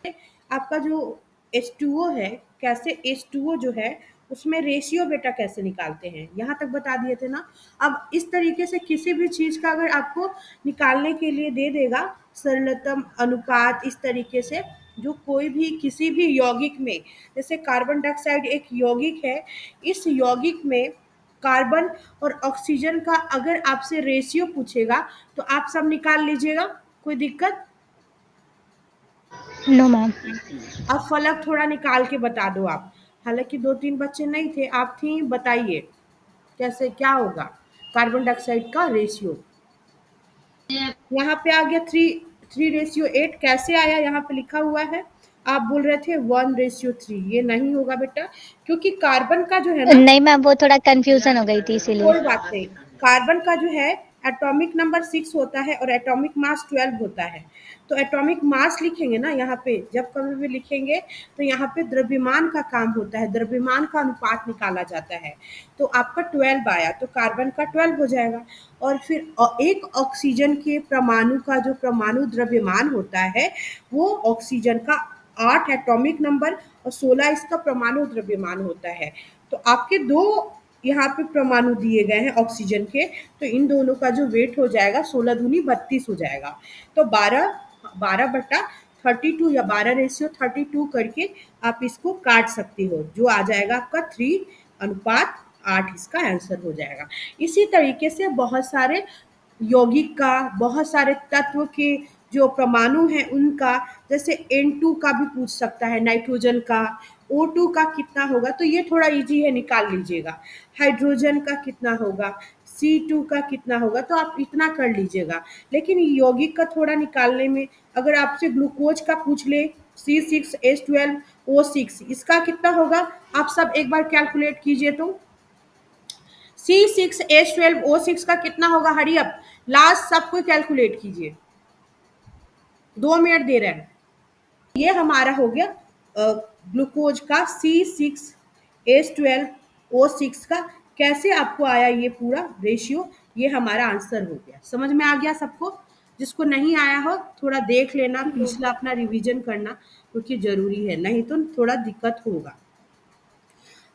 आपका जो H2O है, कैसे H2O जो है उसमें रेशियो बेटा कैसे निकालते हैं, यहाँ तक बता दिए थे ना। अब इस तरीके से किसी भी चीज़ का अगर आपको निकालने के लिए दे देगा सरलतम अनुपात, इस तरीके से जो कोई भी किसी भी यौगिक में, जैसे कार्बन डाइऑक्साइड एक यौगिक है, इस यौगिक में कार्बन और ऑक्सीजन का अगर आपसे रेशियो पूछेगा तो आप सब निकाल लीजिएगा, कोई दिक्कत। No ma'am. अब फलक थोड़ा निकाल के बता दो आप, हालांकि 2-3 बच्चे नहीं थे, आप थी, बताइए कैसे क्या होगा कार्बन डाइऑक्साइड का रेशियो। यहाँ पे आ गया 3:8, कैसे आया, यहाँ पे लिखा हुआ है, आप बोल रहे थे 1:3, ये नहीं होगा बेटा, क्योंकि कार्बन का जो है ना, नहीं मैम, वो थोड़ा कंफ्यूजन हो गई थी इसीलिए। कोई बात नहीं। कार्बन का जो है एटॉमिक नंबर 6 होता है और एटॉमिक मास 12 होता है। तो एटॉमिक मास लिखेंगे ना यहाँ पे, जब कभी भी लिखेंगे तो यहाँ पे द्रव्यमान का काम होता है, द्रव्यमान का अनुपात निकाला जाता है। तो आपका 12 आया तो कार्बन का 12 हो जाएगा। और फिर एक ऑक्सीजन के परमाणु का जो परमाणु द्रव्यमान होता है वो ऑक्सीजन का 8 एटॉमिक नंबर और 16 इसका परमाणु द्रव्यमान होता है। तो आपके दो यहाँ पे परमाणु दिए गए हैं ऑक्सीजन के, तो इन दोनों का जो वेट हो जाएगा 16 दूनी 32 हो जाएगा। तो 12/32 या 12:32 करके आप इसको काट सकते हो, जो आ जाएगा आपका 3:8, इसका आंसर हो जाएगा। इसी तरीके से बहुत सारे यौगिक का, बहुत सारे तत्व के जो परमाणु हैं उनका, जैसे N2 का भी पूछ सकता है, नाइट्रोजन का, O2 का कितना होगा, तो ये थोड़ा इजी है, निकाल लीजिएगा। हाइड्रोजन का कितना होगा, C2 का कितना होगा, तो आप इतना कर लीजिएगा। लेकिन यौगिक का थोड़ा निकालने में, अगर आपसे ग्लूकोज का पूछ ले, C6H12O6, इसका कितना होगा, आप सब एक बार कैलकुलेट कीजिए। तो C6H12O6 का कितना होगा, हरी अप, लास्ट सबको कैलकुलेट कीजिए, 2 मिनट दे रहे हैं। ये हमारा हो गया ग्लूकोज का C6H12O6 का, कैसे आपको आया ये पूरा रेशियो, ये हमारा आंसर हो गया। समझ में आ गया सबको? जिसको नहीं आया हो थोड़ा देख लेना, पिछला अपना रिवीजन करना, क्योंकि जरूरी है, नहीं तो थोड़ा दिक्कत होगा।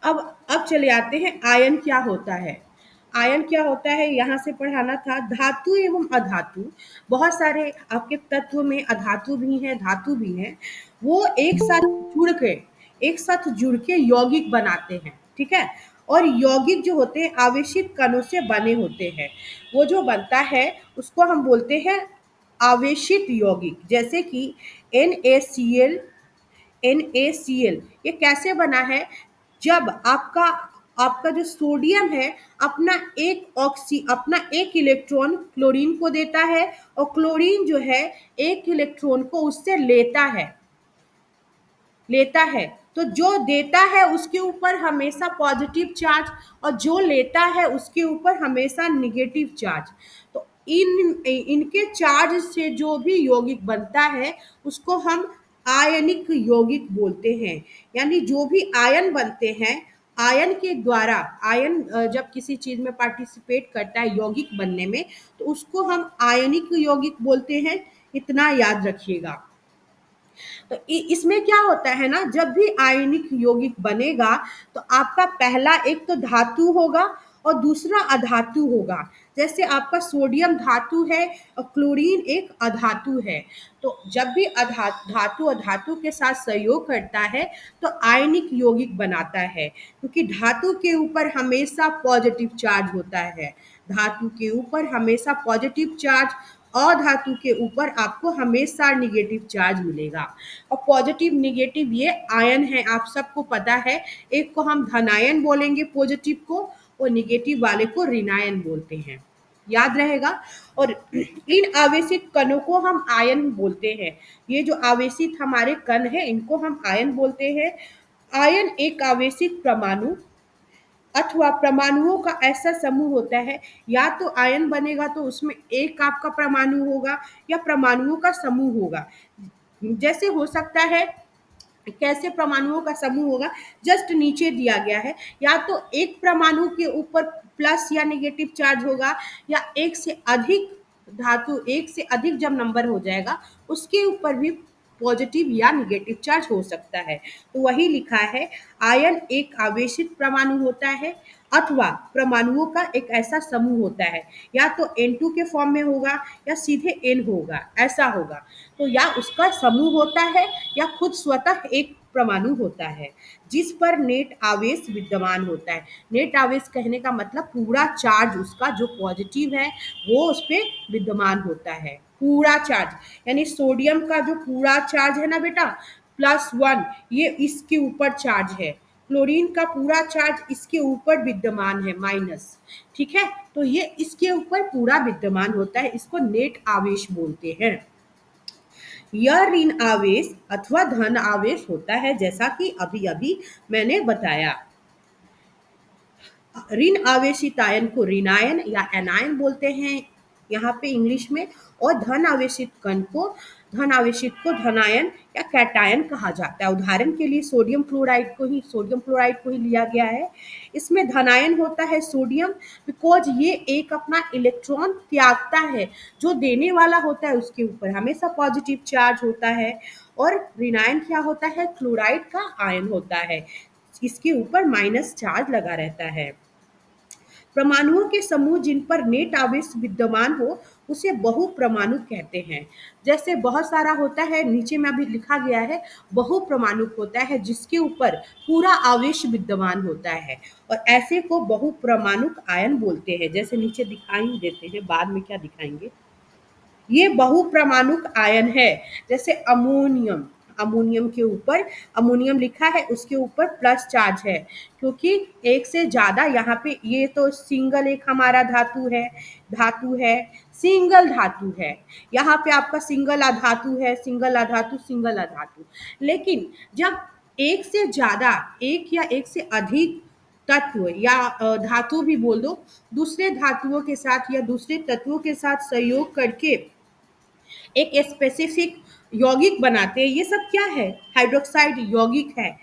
अब चले आते हैं आयन क्या होता है। आयन क्या होता है यहाँ से पढ़ाना था। धातु एवं अधातु, बहुत सारे आपके तत्व में अधातु भी हैं धातु भी हैं, वो एक साथ जुड़ के यौगिक बनाते हैं, ठीक है। और यौगिक जो होते हैं आवेशित कणों से बने होते हैं, वो जो बनता है उसको हम बोलते हैं आवेशित यौगिक। जैसे कि NaCl, NaCl ये कैसे बना है, जब आपका आपका जो सोडियम है अपना एक इलेक्ट्रॉन क्लोरीन को देता है, और क्लोरीन जो है एक इलेक्ट्रॉन को उससे लेता है। तो जो देता है उसके ऊपर हमेशा पॉजिटिव चार्ज, और जो लेता है उसके ऊपर हमेशा निगेटिव चार्ज। तो इनके चार्ज से जो भी यौगिक बनता है उसको हम आयनिक यौगिक बोलते हैं। यानी जो भी आयन बनते हैं, आयन के द्वारा, आयन जब किसी चीज में पार्टिसिपेट करता है यौगिक बनने में, तो उसको हम आयनिक यौगिक बोलते हैं, इतना याद रखिएगा। तो इसमें क्या होता है ना, जब भी आयनिक यौगिक बनेगा तो आपका पहला एक तो धातु होगा और दूसरा अधातु होगा। जैसे आपका सोडियम धातु है और क्लोरीन एक अधातु है। तो जब भी धातु अधातु के साथ सहयोग करता है तो आयनिक यौगिक बनाता है, क्योंकि धातु के ऊपर हमेशा पॉजिटिव चार्ज होता है, धातु के ऊपर हमेशा पॉजिटिव चार्ज, अधातु के ऊपर आपको हमेशा निगेटिव चार्ज मिलेगा। और पॉजिटिव निगेटिव ये आयन है, आप सबको पता है। एक को हम धनायन बोलेंगे पॉजिटिव को, और निगेटिव वाले को ऋणायन बोलते हैं, याद रहेगा। और इन आवेशित कणों को हम आयन बोलते हैं। ये जो आवेशित हमारे कण है इनको हम आयन बोलते हैं। आयन एक आवेशित परमाणु अथवा परमाणुओं का ऐसा समूह होता है, या तो आयन बनेगा तो उसमें एक आपका परमाणु होगा या परमाणुओं का समूह होगा। जैसे हो सकता है, कैसे परमाणुओं का समूह होगा, जस्ट नीचे दिया गया है, या तो एक परमाणु के ऊपर प्लस या नेगेटिव चार्ज होगा, या एक से अधिक धातु, एक से अधिक जब नंबर हो जाएगा उसके ऊपर भी पॉजिटिव या निगेटिव चार्ज हो सकता है। तो वही लिखा है, आयन एक आवेशित परमाणु होता है अथवा परमाणुओं का एक ऐसा समूह होता है, या तो N2 के फॉर्म में होगा या सीधे N होगा, ऐसा होगा। तो या उसका समूह होता है या खुद स्वतः एक परमाणु होता है जिस पर नेट आवेश विद्यमान होता है। नेट आवेश कहने का मतलब पूरा चार्ज उसका जो पॉजिटिव है वो उस पर विद्यमान होता है, पूरा चार्ज। यानी सोडियम का जो पूरा चार्ज है ना बेटा, +1, ये इसके ऊपर चार्ज है। क्लोरीन का पूरा चार्ज इसके ऊपर विद्यमान है, माइनस। ठीक है, तो ये इसके ऊपर पूरा विद्यमान होता है, इसको नेट आवेश बोलते हैं। यह ऋण आवेश अथवा धन आवेश होता है, जैसा कि अभी अभी मैंने बताया। ऋण आवेशित आयन को ऋणायन या एनायन बोलते हैं यहाँ पे इंग्लिश में, और धन आवेशित को धनायन या कैटायन कहा जाता है। उदाहरण के लिए सोडियम क्लोराइड को ही लिया गया है। इसमें धनायन होता है सोडियम, बिकॉज ये एक अपना इलेक्ट्रॉन त्यागता है, जो देने वाला होता है उसके ऊपर हमेशा पॉजिटिव चार्ज होता है। और ऋणायन क्या होता है, क्लोराइड का आयन होता है, इसके ऊपर माइनस चार्ज लगा रहता है। परमाणुओं के समूह जिन पर नेट आवेश विद्यमान हो उसे बहुपरमाणु कहते हैं। जैसे बहुत सारा होता है, नीचे में अभी लिखा गया है, बहुपरमाणु होता है जिसके ऊपर पूरा आवेश विद्यमान होता है, और ऐसे को बहुपरमाणुक आयन बोलते हैं। जैसे नीचे दिखाई देते हैं, बाद में क्या दिखाएंगे। ये बहुप्रमाणुक आयन है, जैसे अमोनियम। अमोनियम के ऊपर अमोनियम लिखा है, उसके ऊपर प्लस चार्ज है, क्योंकि एक से ज्यादा यहाँ पे, ये तो सिंगल एक हमारा धातु है, सिंगल धातु है। यहाँ पे आपका सिंगल अधातु है, सिंगल अधातु, सिंगल अधातु। लेकिन जब एक से ज्यादा, एक या एक से अधिक तत्व या धातु भी बोल दो, दूसरे धातुओं के साथ या दूसरे तत्वों के साथ सहयोग करके एक स्पेसिफिक यौगिक बनाते हैं। ये सब क्या है, हाइड्रोक्साइड यौगिक है,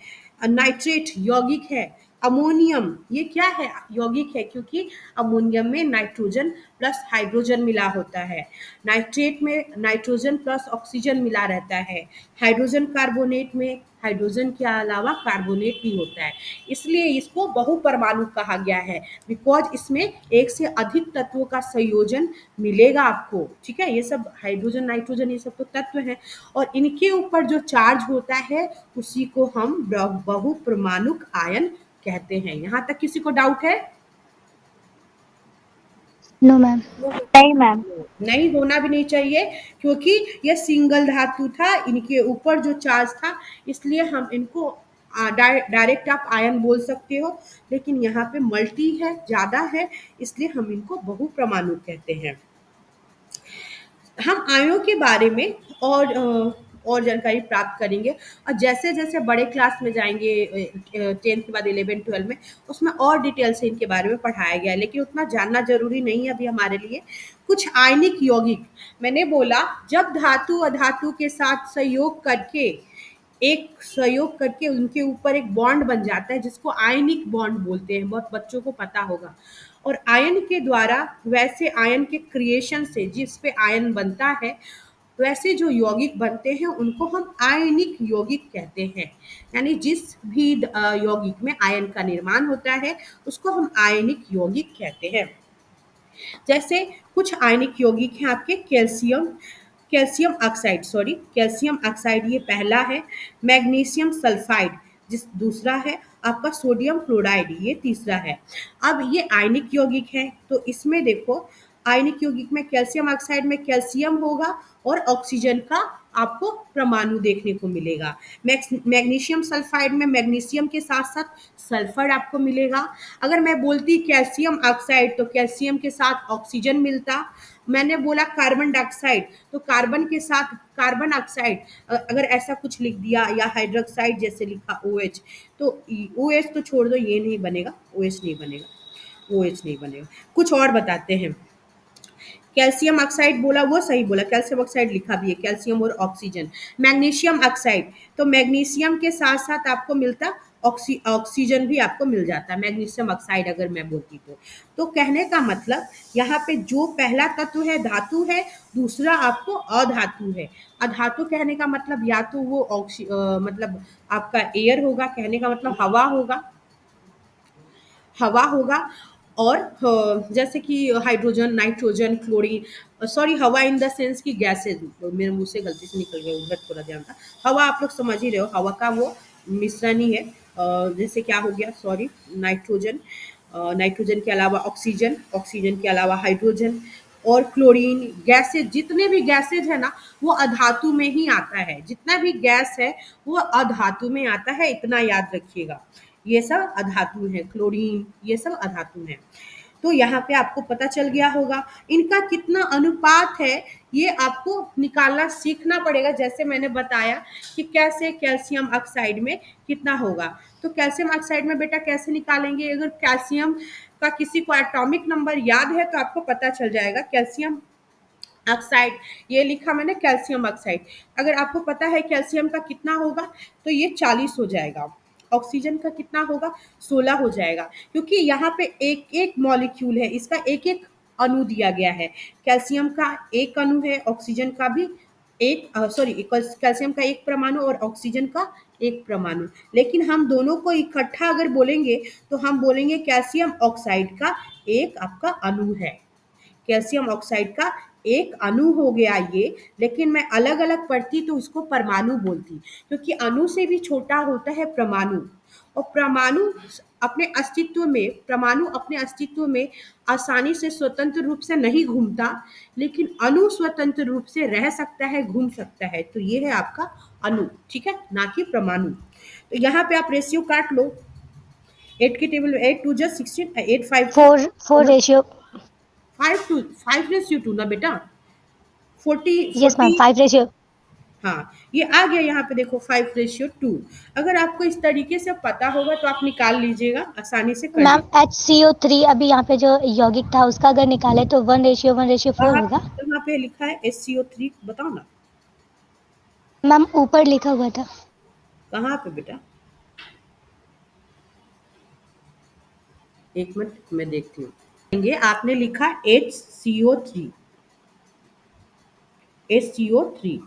नाइट्रेट यौगिक है, अमोनियम ये क्या है, यौगिक है, क्योंकि अमोनियम में नाइट्रोजन प्लस हाइड्रोजन मिला होता है, नाइट्रेट में नाइट्रोजन प्लस ऑक्सीजन मिला रहता है, हाइड्रोजन कार्बोनेट में हाइड्रोजन के अलावा कार्बोनेट भी होता है। इसलिए इसको बहुपरमाणु कहा गया है, बिकॉज इसमें एक से अधिक तत्वों का संयोजन मिलेगा आपको। ठीक है, ये सब हाइड्रोजन नाइट्रोजन ये सब तो तत्व हैं, और इनके ऊपर जो चार्ज होता है उसी को हम बहुपरमाणुक आयन कहते हैं। यहाँ तक किसी को डाउट है? No ma'am. नहीं मैम। नहीं होना भी नहीं चाहिए, क्योंकि ये सिंगल धातु था, इनके ऊपर जो चार्ज था, इसलिए हम इनको डायरेक्ट आप आयन बोल सकते हो, लेकिन यहाँ पे मल्टी है, ज्यादा है, इसलिए हम इनको बहुपरमाणु कहते हैं। हम आयनों के बारे में और जानकारी प्राप्त करेंगे, और जैसे जैसे बड़े क्लास में जाएंगे, 10th के बाद 11 12 में, उसमें और डिटेल से इनके बारे में पढ़ाया गया है, लेकिन उतना जानना जरूरी नहीं है अभी हमारे लिए। कुछ आयनिक यौगिक, मैंने बोला जब धातु अधातु के साथ सहयोग करके उनके ऊपर एक बॉन्ड बन जाता है, जिसको आयनिक बॉन्ड बोलते हैं, बहुत बच्चों को पता होगा। और आयन के द्वारा, वैसे आयन के क्रिएशन से जिस पे आयन बनता है, वैसे जो यौगिक बनते हैं उनको हम आयनिक यौगिक कहते हैं। यानी जिस भी यौगिक में आयन का निर्माण होता है उसको हम आयनिक यौगिक कहते हैं। जैसे कुछ आयनिक यौगिक हैं आपके, कैल्शियम ऑक्साइड ये पहला है, मैग्नीशियम सल्फाइड जिस दूसरा है, आपका सोडियम क्लोराइड ये तीसरा है। अब ये आयनिक यौगिक है, तो इसमें देखो आयनिक यौगिक में कैल्शियम ऑक्साइड में कैल्शियम होगा और ऑक्सीजन का आपको परमाणु देखने को मिलेगा। मैग्नीशियम सल्फाइड में मैग्नीशियम के साथ साथ सल्फर आपको मिलेगा। अगर मैं बोलती कैल्शियम ऑक्साइड तो कैल्शियम के साथ ऑक्सीजन मिलता। मैंने बोला कार्बन डाइऑक्साइड तो कार्बन के साथ कार्बन ऑक्साइड, अगर ऐसा कुछ लिख दिया, या हाइड्रोक्साइड जैसे लिखा OH, तो OH तो छोड़ दो, ये नहीं बनेगा, OH नहीं बनेगा, OH नहीं बनेगा। कुछ और बताते हैं। कैल्शियम ऑक्साइड बोला, वो सही बोला, कैल्शियम ऑक्साइड लिखा भी है, कैल्शियम और ऑक्सीजन। मैग्नीशियम ऑक्साइड तो मैग्नीशियम के साथ साथ आपको मिलता ऑक्सीजन भी आपको मिल जाता है, मैग्नीशियम ऑक्साइड अगर मैं बोलती तो कहने का मतलब यहाँ पे जो पहला तत्व है धातु है, दूसरा आपको अधातु है। अधातु कहने का मतलब या तो वो मतलब आपका एयर होगा, कहने का मतलब हवा होगा, हवा होगा, और जैसे कि हाइड्रोजन, नाइट्रोजन, क्लोरीन, सॉरी हवा इन द सेंस की गैसेज, मेरे मुंह से गलती से निकल गया, उधर थोड़ा ध्यान था। हवा आप लोग समझ ही रहे हो, हवा का वो मिश्रण ही है। जैसे क्या हो गया, सॉरी, नाइट्रोजन, नाइट्रोजन के अलावा ऑक्सीजन, ऑक्सीजन के अलावा हाइड्रोजन और क्लोरीन, गैसेज, जितने भी गैसेज है ना वो अधातु में ही आता है। जितना भी गैस है वो अधातु में आता है, इतना याद रखिएगा। ये सब अधातु है, क्लोरीन ये सब अधातु है। तो यहाँ पे आपको पता चल गया होगा इनका कितना अनुपात है, ये आपको निकालना सीखना पड़ेगा। जैसे मैंने बताया कि कैसे कैल्शियम ऑक्साइड में कितना होगा, तो कैल्शियम ऑक्साइड में बेटा कैसे निकालेंगे, अगर कैल्शियम का किसी को एटॉमिक नंबर याद है तो आपको पता चल जाएगा। कैल्शियम ऑक्साइड, ये लिखा मैंने कैल्शियम ऑक्साइड, अगर आपको पता है कैल्शियम का कितना होगा तो ये 40 हो जाएगा। ऑक्सीजन का कितना होगा, 16 हो जाएगा, क्योंकि यहाँ पे एक एक मॉलिक्यूल है, इसका एक एक अणु दिया गया है। कैल्शियम का एक अणु है, ऑक्सीजन का भी एक, सॉरी, कैल्शियम का एक परमाणु और ऑक्सीजन का एक परमाणु, लेकिन हम दोनों को इकट्ठा अगर बोलेंगे तो हम बोलेंगे कैल्शियम ऑक्साइड का एक आपका अणु है। कैल्शियम ऑक्साइड का एक अणु हो गया ये, लेकिन मैं अलग अलग पढ़ती तो उसको परमाणु बोलती, क्योंकि अणु से भी छोटा होता है परमाणु। और परमाणु अपने अस्तित्व में आसानी से स्वतंत्र रूप से नहीं घूमता, लेकिन अणु स्वतंत्र रूप से रह सकता है, घूम सकता है। तो ये है आपका अणु, ठीक है, ना कि परमाणु। तो यहाँ पे आप रेशियो काट लो, 8 की टेबल में 8 टू जस्ट 16, 8 5 जा, 4 रेशियो। 5:2 ना बेटा, 40 यस मैम, 40। 5 रेशियो। हाँ, ये आ गया यहाँ पे देखो 5:2। अगर आपको इस तरीके से पता होगा तो आप निकाल लीजिएगा, आसानी से कर मैम लीजिए। HCO3 अभी यहाँ पे जो यौगिक था उसका अगर निकाले तो 1:1:4 कहाँ होगा। कहाँ पे लिखा है SCO3, बताओ ना, मैम ऊपर लिखा हुआ था। कहाँ पे बेटा, एक मिनट मैं देखती हूँ। आपने लिखा HCO3, HCO3,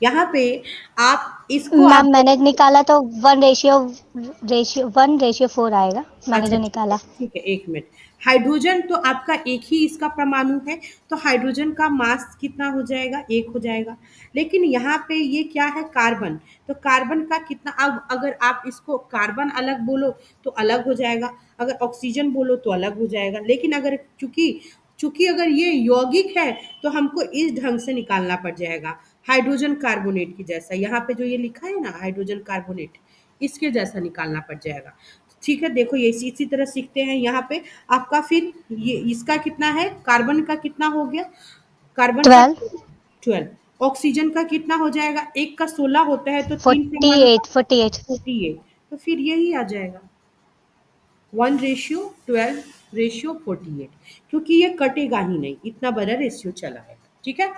यहाँ पे आप इसको आप मैम मैंने निकाला तो 1:4 आएगा, मैंने अच्छा जो ठीक है, निकाला। ठीक है, एक मिनट। हाइड्रोजन तो आपका एक ही इसका परमाणु है, तो हाइड्रोजन का मास कितना हो जाएगा, एक हो जाएगा। लेकिन यहाँ पे ये क्या है, कार्बन, तो कार्बन का कितना, अब अगर आप इसको कार्बन अलग बोलो तो अलग हो जाएगा, अगर ऑक्सीजन बोलो तो अलग हो जाएगा। लेकिन अगर चूंकि चूंकि अगर ये यौगिक है तो हमको इस ढंग से निकालना पड़ जाएगा, हाइड्रोजन कार्बोनेट की जैसा, यहाँ पे जो ये लिखा है ना हाइड्रोजन कार्बोनेट, इसके जैसा निकालना पड़ जाएगा। ठीक है, देखो ये इसी तरह सीखते हैं। यहाँ पे आपका फिर ये इसका कितना है, कार्बन का कितना हो गया, कार्बन का 12। 12, ऑक्सीजन का कितना हो जाएगा, एक का 16 होता है तो तीन परमाणु का 48। 48, तो फिर यही आ जाएगा 1:12:48, क्योंकि ये कटेगा ही नहीं, इतना बड़ा रेशियो चला है, ठीक है।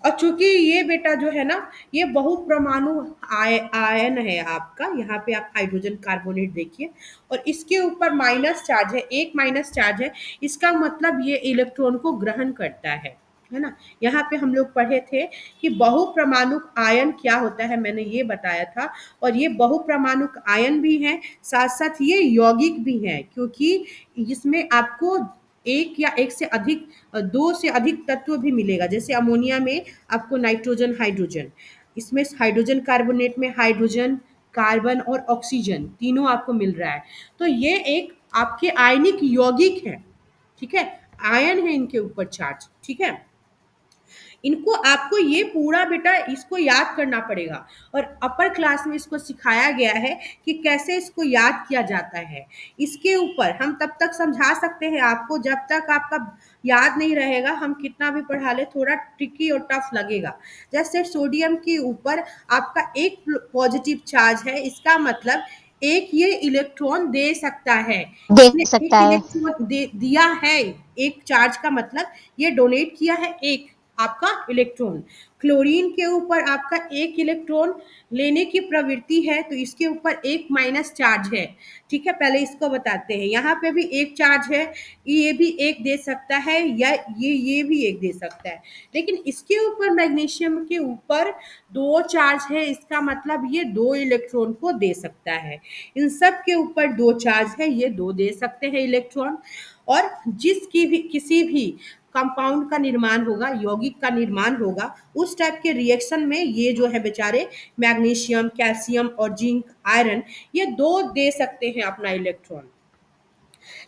और चूंकि ये बेटा जो है ना ये बहुपरमाणु आयन है आपका, यहाँ पे आप हाइड्रोजन कार्बोनेट देखिए, और इसके ऊपर माइनस चार्ज है, एक माइनस चार्ज है, इसका मतलब ये इलेक्ट्रॉन को ग्रहण करता है ना। यहाँ पे हम लोग पढ़े थे कि बहुपरमाणु आयन क्या होता है, मैंने ये बताया था। और ये बहुपरमाणु आयन भी है, साथ साथ ये यौगिक भी है, क्योंकि इसमें आपको एक या एक से अधिक, दो से अधिक तत्व भी मिलेगा। जैसे अमोनिया में आपको नाइट्रोजन, हाइड्रोजन, इसमें हाइड्रोजन कार्बोनेट में हाइड्रोजन, कार्बन और ऑक्सीजन तीनों आपको मिल रहा है। तो ये एक आपके आयनिक यौगिक है, ठीक है, आयन है इनके ऊपर चार्ज, ठीक है। इनको आपको ये पूरा बेटा इसको याद करना पड़ेगा, और अपर क्लास में इसको सिखाया गया है कि कैसे इसको याद किया जाता है। इसके ऊपर हम तब तक समझा सकते हैं आपको जब तक आपका याद नहीं रहेगा, हम कितना भी पढ़ा ले थोड़ा ट्रिकी और टफ लगेगा। जैसे सोडियम के ऊपर आपका एक पॉजिटिव चार्ज है, इसका मतलब एक ये इलेक्ट्रॉन दे सकता है, दे इसने एक सकता है। इलेक्ट्रॉन दे दिया है, एक चार्ज का मतलब ये डोनेट किया है एक, आपका इलेक्ट्रॉन। क्लोरीन के ऊपर आपका एक इलेक्ट्रॉन लेने की प्रवृत्ति है, तो इसके ऊपर एक माइनस चार्ज है। ठीक है, पहले इसको बताते हैं। यहाँ पे भी एक चार्ज है, ये भी एक दे सकता है, या ये भी एक दे सकता है। लेकिन इसके ऊपर मैग्नीशियम के ऊपर दो चार्ज है, इसका मतलब ये दो इलेक्ट्रॉन को दे सकता है। इन सब के ऊपर दो चार्ज है, ये दो दे सकते हैं इलेक्ट्रॉन। और जिसकी भी किसी भी कंपाउंड का निर्माण होगा, यौगिक का निर्माण होगा, उस टाइप के रिएक्शन में ये जो है बेचारे मैग्नीशियम, कैल्शियम और जिंक, आयरन, ये दो दे सकते हैं अपना इलेक्ट्रॉन।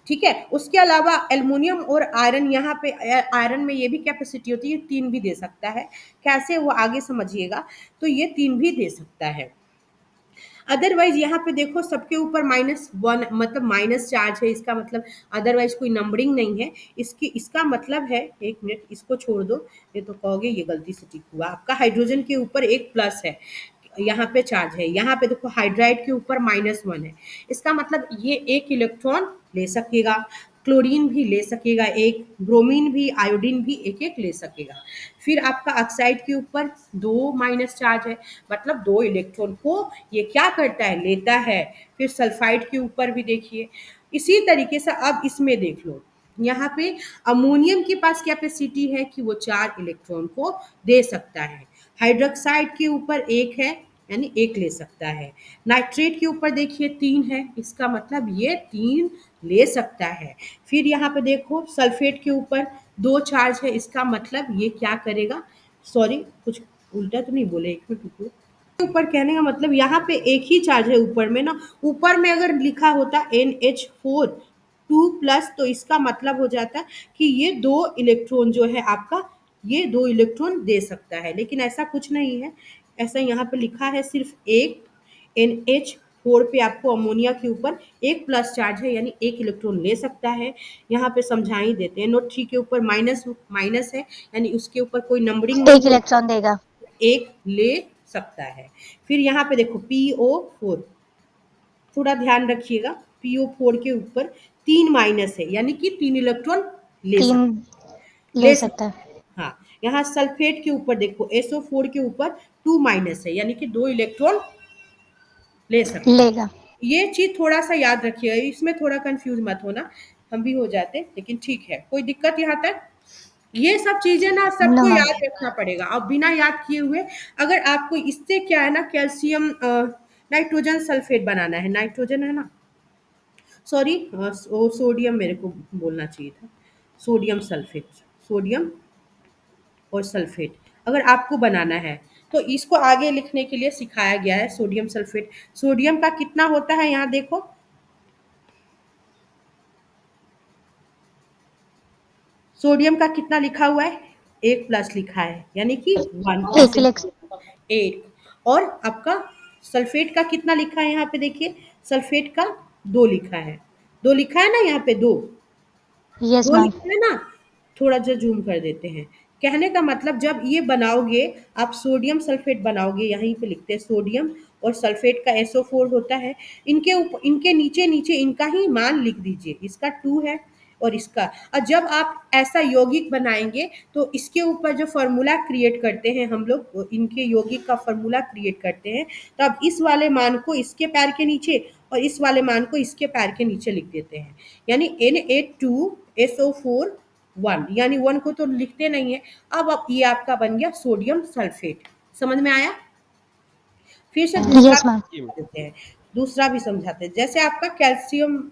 ठीक है, उसके अलावा एल्युमिनियम और आयरन, यहाँ पे आयरन में ये भी कैपेसिटी होती है, तीन भी दे सकता है। कैसे, वो आगे समझिएगा। तो ये तीन भी दे सकता है। अदरवाइज यहाँ पे देखो सबके ऊपर -1, मतलब माइनस चार्ज है, इसका मतलब अदरवाइज कोई नंबरिंग नहीं है इसकी। इसका मतलब है, एक मिनट इसको छोड़ दो, ये तो कहोगे ये गलती से टिक हुआ। आपका हाइड्रोजन के ऊपर एक प्लस है, यहाँ पे चार्ज है। यहाँ पे देखो हाइड्राइड के ऊपर -1 है, इसका मतलब ये एक इलेक्ट्रॉन ले सकेगा। क्लोरीन भी ले सकेगा एक, ब्रोमीन भी, आयोडीन भी एक एक ले सकेगा। फिर आपका ऑक्साइड के ऊपर दो माइनस चार्ज है, मतलब दो इलेक्ट्रॉन को ये क्या करता है, लेता है। फिर सल्फाइड के ऊपर भी देखिए इसी तरीके से। अब इसमें देख लो, यहाँ पे अमोनियम के पास कैपेसिटी है कि वो 4 इलेक्ट्रॉन को दे सकता है। हाइड्रोक्साइड के ऊपर एक है, यानी एक ले सकता है। नाइट्रेट के ऊपर देखिए 3 है, इसका मतलब ये 3 ले सकता है। फिर यहाँ पे देखो सल्फेट के ऊपर 2 चार्ज है, इसका मतलब ये क्या करेगा, सॉरी कुछ उल्टा तो नहीं बोले, एक मिनट रुको। ऊपर कहने का मतलब यहाँ पे एक ही चार्ज है ऊपर में ना, ऊपर में अगर लिखा होता NH4 2+, तो इसका मतलब हो जाता कि ये दो इलेक्ट्रॉन जो है आपका, ये दो इलेक्ट्रॉन दे सकता है। लेकिन ऐसा कुछ नहीं है, ऐसा यहाँ पे लिखा है सिर्फ एक। NH4 पे आपको अमोनिया के ऊपर एक प्लस चार्ज है, यानी एक इलेक्ट्रॉन ले सकता है। यहाँ पे समझा ही देते हैं। नोट 3 के ऊपर माइनस माइनस है, यानी उसके ऊपर कोई नंबरिंग नहीं एक है, इलेक्ट्रॉन देगा। एक ले सकता है। फिर यहाँ पे देखो PO4, थोड़ा ध्यान रखिएगा, PO4 के ऊपर 3 माइनस है, यानी कि 3 इलेक्ट्रॉन ले तीन सकता ले ले सकता है। सकता हाँ। यहाँ सल्फेट के ऊपर देखो SO4 के ऊपर 2 माइनस है, यानी कि 2 इलेक्ट्रॉन ले सकता है। लेगा। ये चीज थोड़ा सा याद रखिएगा, इसमें थोड़ा कंफ्यूज मत होना, हम भी हो जाते, लेकिन ठीक है, कोई दिक्कत यहाँ तक। ये सब चीजें ना नो सबको मैम। याद रखना पड़ेगा, अब बिना याद किए हुए अगर आपको इससे क्या है ना, कैल्शियम नाइट्रोजन सल्फेट बनाना है, नाइट्रोजन है ना, सॉरी सोडियम मेरे को बोलना चाहिए था, सोडियम सल्फेट, सोडियम और सल्फेट अगर आपको बनाना है, तो इसको आगे लिखने के लिए सिखाया गया है सोडियम सल्फेट। सोडियम का कितना होता है, यहाँ देखो सोडियम का कितना लिखा हुआ है, एक प्लस लिखा है, यानी कि 1 एक कैसे, इलेक्ट्रॉन। एक। और आपका सल्फेट का कितना लिखा है, यहाँ पे देखिए सल्फेट का 2 लिखा है, 2 लिखा है ना, यहाँ पे 2 यस 2 मैम। लिखा है ना। थोड़ा सा जूम कर देते हैं। कहने का मतलब जब ये बनाओगे, आप सोडियम सल्फेट बनाओगे, यहीं पे लिखते हैं सोडियम और सल्फेट का SO4 होता है, इनके ऊपर, इनके नीचे नीचे इनका ही मान लिख दीजिए, इसका 2 है और इसका। और जब आप ऐसा यौगिक बनाएंगे, तो इसके ऊपर जो फार्मूला क्रिएट करते हैं हम लोग, इनके यौगिक का फार्मूला क्रिएट करते हैं, तो अब इस वाले मान को इसके पैर के नीचे और इस वाले मान को इसके पैर के नीचे लिख देते हैं, यानी Na2SO4 1, यानी 1 को तो लिखते नहीं है। अब ये आपका बन गया सोडियम सल्फेट। समझ में आया। फिर से दूसरा यस मैम। भी देते हैं, दूसरा भी समझाते हैं। जैसे आपका कैल्शियम,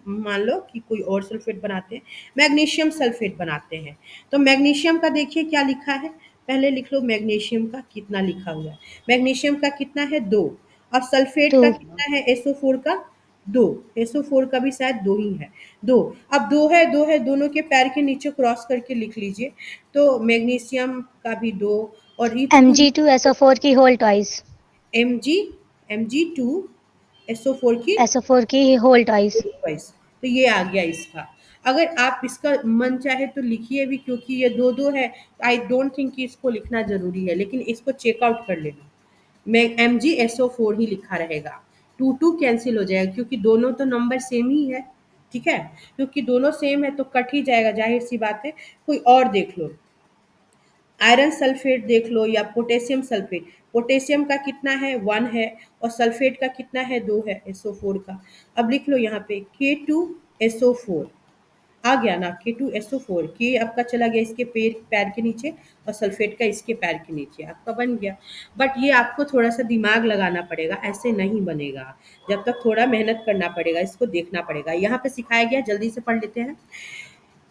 मान लो कि कोई और सल्फेट बनाते हैं, मैग्नीशियम सल्फेट बनाते हैं, तो मैग्नीशियम का देखिए क्या लिखा है, पहले लिख लो मैग्नीशियम का कितना लिखा हुआ है। मैग्नीशियम का कितना है, 2। और सल्फेट टू। का कितना है, SO4 का 2। SO4 का भी शायद 2 ही है, 2। अब 2 है, 2 है, दोनों के पैर के नीचे क्रॉस करके लिख लीजिए, तो मैग्नीशियम का भी 2, और ये M two G two S O four की होल टॉइस। Mg2SO4 की एस ओ फोर की होल टॉइस। वाइस, तो ये आ गया इसका। अगर आप इसका मन चाहे तो लिखिए भी, क्योंकि ये 2 2 है, आई डोंट थिंक कि इसको लिखना जरूरी है, लेकिन इसको चेकआउट कर लेना। मैं MgSO4 ही लिखा रहेगा, 2 2 कैंसिल हो जाएगा, क्योंकि दोनों तो नंबर सेम ही है। ठीक है, क्योंकि दोनों सेम है तो कट ही जाएगा, जाहिर सी बात है। कोई और देख लो, आयरन सल्फेट देख लो या पोटेशियम सल्फेट। पोटेशियम का कितना है, 1 है, और सल्फेट का कितना है, 2 है, SO4 का। अब लिख लो यहाँ पे K2SO4 आ गया ना, K2SO4। के आपका चला गया इसके पैर के नीचे, और सल्फेट का इसके पैर के नीचे आपका बन गया। बट ये आपको थोड़ा सा दिमाग लगाना पड़ेगा, ऐसे नहीं बनेगा। जब तक थोड़ा मेहनत करना पड़ेगा, इसको देखना पड़ेगा। यहाँ पे सिखाया गया, जल्दी से पढ़ लेते हैं।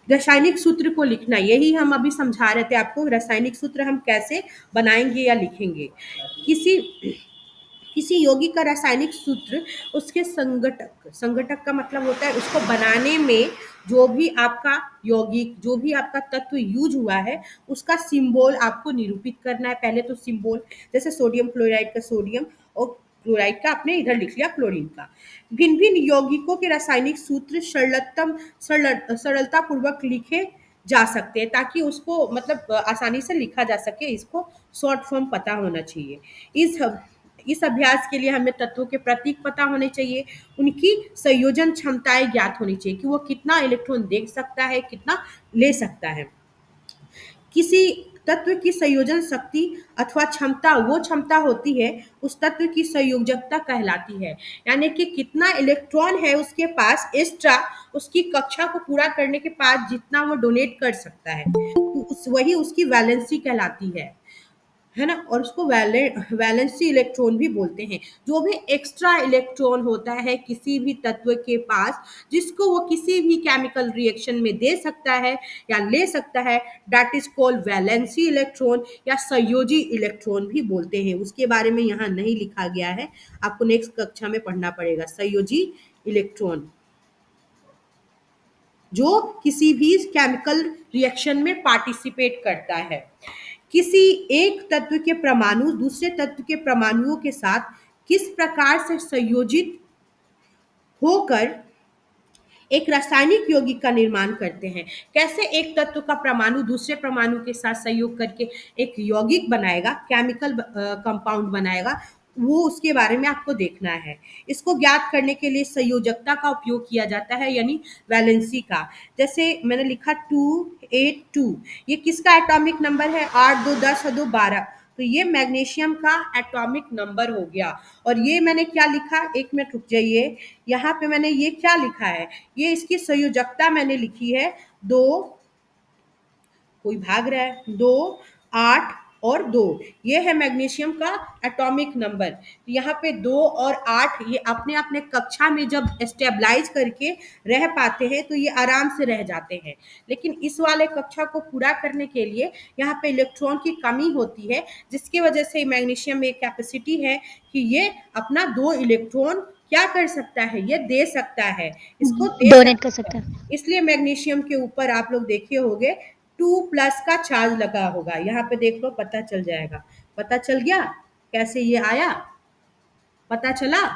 रासायनिक सूत्र को लिखना, यही हम अभी समझा रहे थे आपको, रासायनिक सूत्र हम कैसे बनाएंगे या लिखेंगे। किसी किसी यौगिक का रासायनिक सूत्र उसके संगठक, संगठक का मतलब होता है उसको बनाने में जो भी आपका यौगिक, जो भी आपका तत्व यूज हुआ है, उसका सिंबल आपको निरूपित करना है। पहले तो सिंबल, जैसे सोडियम क्लोराइड का सोडियम, और क्लोराइड का आपने इधर लिख लिया क्लोरीन का। भिन्न भिन्न यौगिकों के रासायनिक सूत्र सरलता पूर्वक लिखे जा सकते हैं, ताकि उसको मतलब आसानी से लिखा जा सके। इसको शॉर्ट फॉर्म पता होना चाहिए। इस इस अभ्यास के लिए हमें तत्वों के प्रतीक पता होने चाहिए, उनकी संयोजन क्षमताएं ज्ञात होनी चाहिए कि वो कितना इलेक्ट्रॉन देख सकता है, कितना ले सकता है। किसी तत्व की संयोजन शक्ति अथवा क्षमता वो क्षमता होती है उस तत्व की संयोजकता कहलाती है। यानी कि कितना इलेक्ट्रॉन है उसके पास एक्स्ट्रा, उसकी कक्षा को पूरा करने के बाद जितना वो डोनेट कर सकता है, वही उसकी वैलेंसी कहलाती है ना। और उसको वैलेंसी इलेक्ट्रॉन भी बोलते हैं। जो भी एक्स्ट्रा इलेक्ट्रॉन होता है किसी भी तत्व के पास, जिसको वो किसी भी केमिकल रिएक्शन में दे सकता है या ले सकता है, that is called valency electron, या संयोजी इलेक्ट्रॉन भी बोलते हैं। उसके बारे में यहाँ नहीं लिखा गया है, आपको नेक्स्ट कक्षा में पढ़ना पड़ेगा। संयोजी इलेक्ट्रॉन जो किसी भी केमिकल रिएक्शन में पार्टिसिपेट करता है। किसी एक तत्व के परमाणु दूसरे तत्व के परमाणुओं के साथ किस प्रकार से संयोजित होकर एक रासायनिक यौगिक का निर्माण करते हैं। कैसे एक तत्व का परमाणु दूसरे परमाणु के साथ सहयोग करके एक यौगिक बनाएगा, केमिकल कंपाउंड बनाएगा, वो उसके बारे में आपको देखना है। इसको ज्ञात करने के लिए संयोजकता का उपयोग किया जाता है, यानी वैलेंसी का। जैसे मैंने लिखा 282, ये किसका एटॉमिक नंबर है, 8 2 10 और 2 12, तो ये मैग्नीशियम का एटॉमिक नंबर हो गया। और ये मैंने क्या लिखा, एक मिनट रुक जाइए, यहाँ पे मैंने ये क्या लिखा है, ये इसकी संयोजकता मैंने लिखी है 2, कोई भाग रहा है, 2 8 और 2, ये है मैग्नीशियम का एटॉमिक नंबर। यहाँ पे 2 और 8 ये अपने अपने कक्षा में जब स्टेबलाइज करके रह पाते हैं तो ये आराम से रह जाते हैं। लेकिन इस वाले कक्षा को पूरा करने के लिए यहाँ पे इलेक्ट्रॉन की कमी होती है, जिसकी वजह से मैग्नीशियम में कैपेसिटी है कि ये अपना 2 इलेक्ट्रॉन क्या कर सकता है, ये दे सकता है, इसको दे डोनेट कर सकता है। सकता है। इसलिए मैग्नीशियम के ऊपर आप लोग देखे होंगे 2+ का चार्ज लगा होगा। यहाँ पे देख लो, पता चल जाएगा। पता चल गया कैसे ये आया, पता चला।